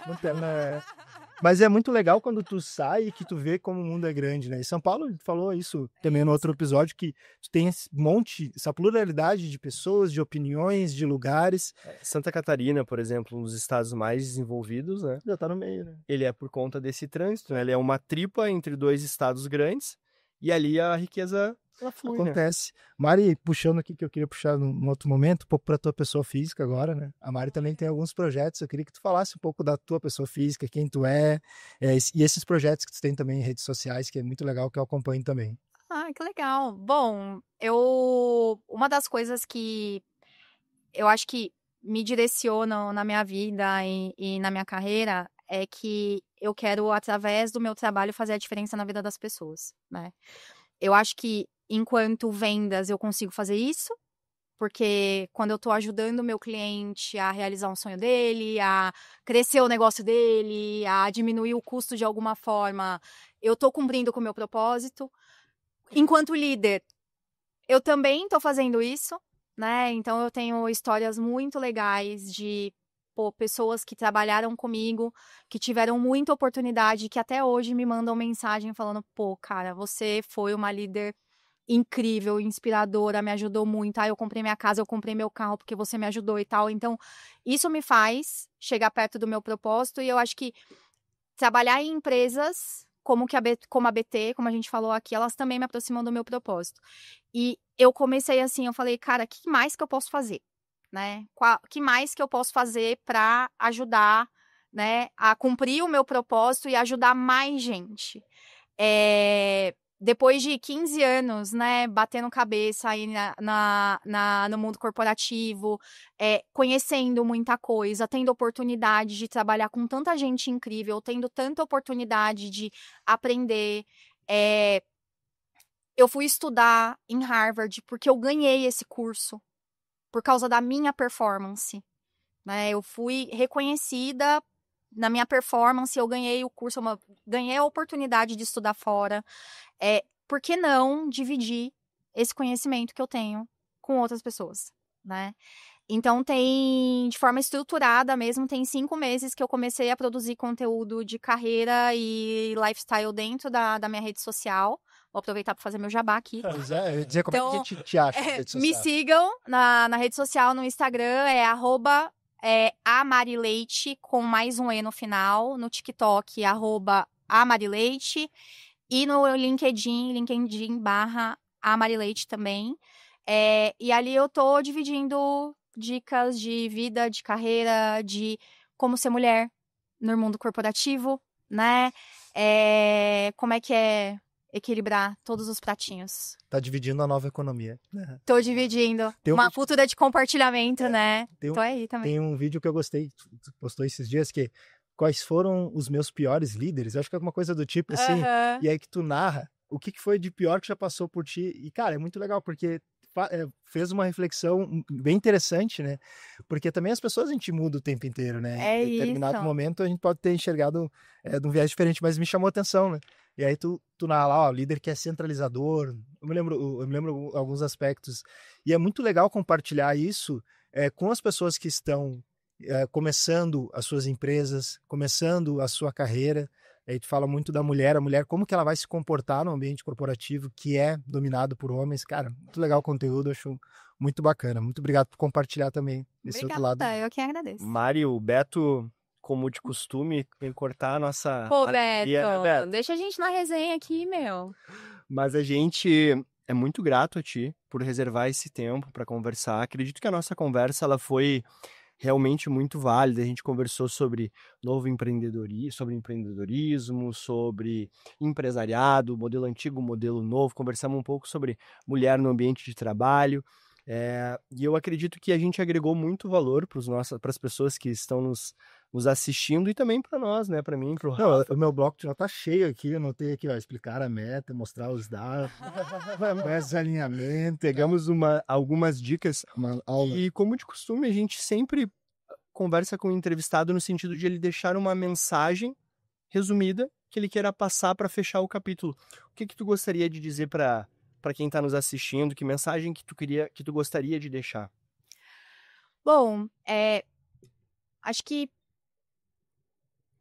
Mas é muito legal quando tu sai e que tu vê como o mundo é grande, né? E São Paulo falou isso também no outro episódio, que tu tem esse monte, essa pluralidade de pessoas, de opiniões, de lugares. Santa Catarina, por exemplo, um dos estados mais desenvolvidos, né? Já tá no meio, né? Ele é por conta desse trânsito, né? Ele é uma tripa entre dois estados grandes e ali a riqueza ela flui, acontece. Né? Mari, puxando aqui, que eu queria puxar num outro momento, um pouco para tua pessoa física agora, né? A Mari também tem alguns projetos, eu queria que tu falasse um pouco da tua pessoa física, quem tu é, e esses projetos que tu tem também em redes sociais, que é muito legal, que eu acompanho também. Ah, que legal. Bom, uma das coisas que eu acho que me direcionam na minha vida e na minha carreira é que eu quero, através do meu trabalho, fazer a diferença na vida das pessoas, né? Eu acho que enquanto vendas eu consigo fazer isso, porque quando eu tô ajudando o meu cliente a realizar um sonho dele, a crescer o negócio dele, a diminuir o custo de alguma forma, eu tô cumprindo com o meu propósito. Enquanto líder, eu também tô fazendo isso, né? Então eu tenho histórias muito legais de pessoas que trabalharam comigo, que tiveram muita oportunidade, que até hoje me mandam mensagem falando, cara, você foi uma líder incrível, inspiradora, me ajudou muito. Eu comprei minha casa, eu comprei meu carro porque você me ajudou e tal. Então, isso me faz chegar perto do meu propósito e eu acho que trabalhar em empresas como a BT, como a gente falou aqui, elas também me aproximam do meu propósito. E eu comecei assim, eu falei, cara, o que mais que eu posso fazer? Né? O que mais que eu posso fazer para ajudar, né, a cumprir o meu propósito e ajudar mais gente? Depois de 15 anos, né, batendo cabeça aí no mundo corporativo, conhecendo muita coisa, tendo oportunidade de trabalhar com tanta gente incrível, tendo tanta oportunidade de aprender, eu fui estudar em Harvard porque eu ganhei esse curso por causa da minha performance, né? Eu fui reconhecida na minha performance, eu ganhei o curso, ganhei a oportunidade de estudar fora. Por que não dividir esse conhecimento que eu tenho com outras pessoas, né? Então, de forma estruturada mesmo, tem 5 meses que eu comecei a produzir conteúdo de carreira e lifestyle dentro da minha rede social. Vou aproveitar para fazer meu jabá aqui. Pois é, eu ia dizer como é que a gente te acha na rede social. Me sigam na rede social, no Instagram, @amarileite, com mais um E no final. No TikTok, @amarileite. E no LinkedIn /amarileite também. E ali eu tô dividindo dicas de vida, de carreira, de como ser mulher no mundo corporativo, né? Como é que é equilibrar todos os pratinhos. Tá dividindo a nova economia. Tô dividindo. Uma cultura de compartilhamento, né? Tô aí também. Tem um vídeo que eu gostei, tu postou esses dias, que quais foram os meus piores líderes? Eu acho que é alguma coisa do tipo assim, e aí que tu narra o que foi de pior que já passou por ti. E, cara, é muito legal, porque fez uma reflexão bem interessante, né? Porque também as pessoas a gente muda o tempo inteiro, né? Em determinado momento a gente pode ter enxergado de um viés diferente, mas me chamou a atenção, né? E aí tu narra lá, o líder que é centralizador. Eu me lembro alguns aspectos. E é muito legal compartilhar isso com as pessoas que estão começando as suas empresas, começando a sua carreira. Aí tu fala muito da mulher, a mulher, como que ela vai se comportar no ambiente corporativo que é dominado por homens. Cara, muito legal o conteúdo, acho muito bacana. Muito obrigado por compartilhar também esse outro lado. Eu que agradeço. Mário, o Beto, como de costume, vem cortar a nossa... Beto, deixa a gente na resenha aqui, meu. Mas a gente é muito grato a ti por reservar esse tempo para conversar. Acredito que a nossa conversa ela foi realmente muito válida. A gente conversou sobre novo empreendedorismo, sobre empresariado, modelo antigo, modelo novo. Conversamos um pouco sobre mulher no ambiente de trabalho. E eu acredito que a gente agregou muito valor para as pessoas que estão nos assistindo e também para nós, né? Para mim, para o Rafa. O meu bloco já tá cheio aqui, eu anotei aqui, ó, explicar a meta, mostrar os dados, esse alinhamento. Pegamos algumas dicas e, como de costume, a gente sempre conversa com o entrevistado no sentido de ele deixar uma mensagem resumida que ele queira passar para fechar o capítulo. O que tu gostaria de dizer para quem está nos assistindo? Que mensagem que tu gostaria de deixar? Bom, acho que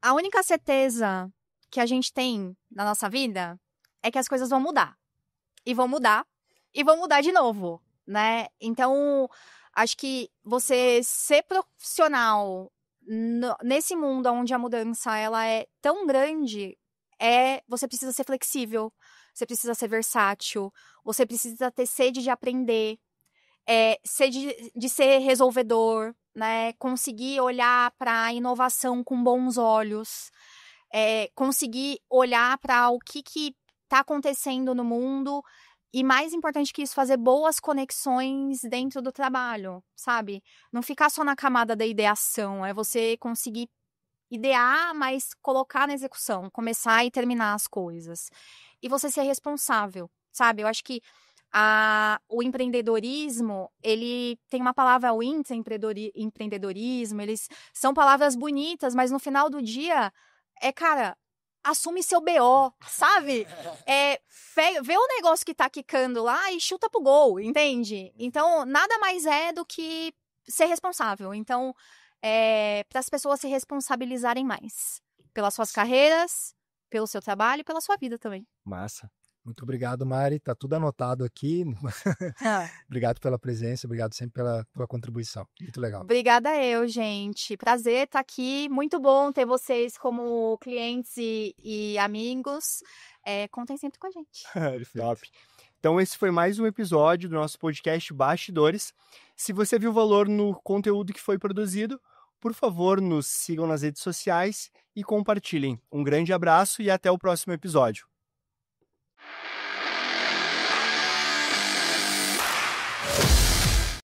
a única certeza que a gente tem na nossa vida é que as coisas vão mudar. E vão mudar, e vão mudar de novo, né? Então, acho que você ser profissional nesse mundo onde a mudança ela é tão grande, você precisa ser flexível, você precisa ser versátil, você precisa ter sede de aprender, sede de ser resolvedor, né? Conseguir olhar para a inovação com bons olhos, conseguir olhar para o que está acontecendo no mundo e, mais importante que isso, fazer boas conexões dentro do trabalho, sabe? Não ficar só na camada da ideação, é você conseguir idear, mas colocar na execução, começar e terminar as coisas. E você ser responsável, sabe? Eu acho que o empreendedorismo, ele tem uma palavra, o empreendedorismo, eles são palavras bonitas, mas no final do dia, cara, assume seu BO, sabe? Vê o negócio que tá quicando lá e chuta pro gol, entende? Então, nada mais do que ser responsável. Então, para as pessoas se responsabilizarem mais pelas suas carreiras, pelo seu trabalho e pela sua vida também. Massa. Muito obrigado, Mari. Tá tudo anotado aqui. Obrigado pela presença, obrigado sempre pela contribuição. Muito legal. Obrigada eu, gente. Prazer estar aqui. Muito bom ter vocês como clientes e amigos. Contem sempre com a gente. Top. Então esse foi mais um episódio do nosso podcast Bastidores. Se você viu valor no conteúdo que foi produzido, por favor, nos sigam nas redes sociais e compartilhem. Um grande abraço e até o próximo episódio.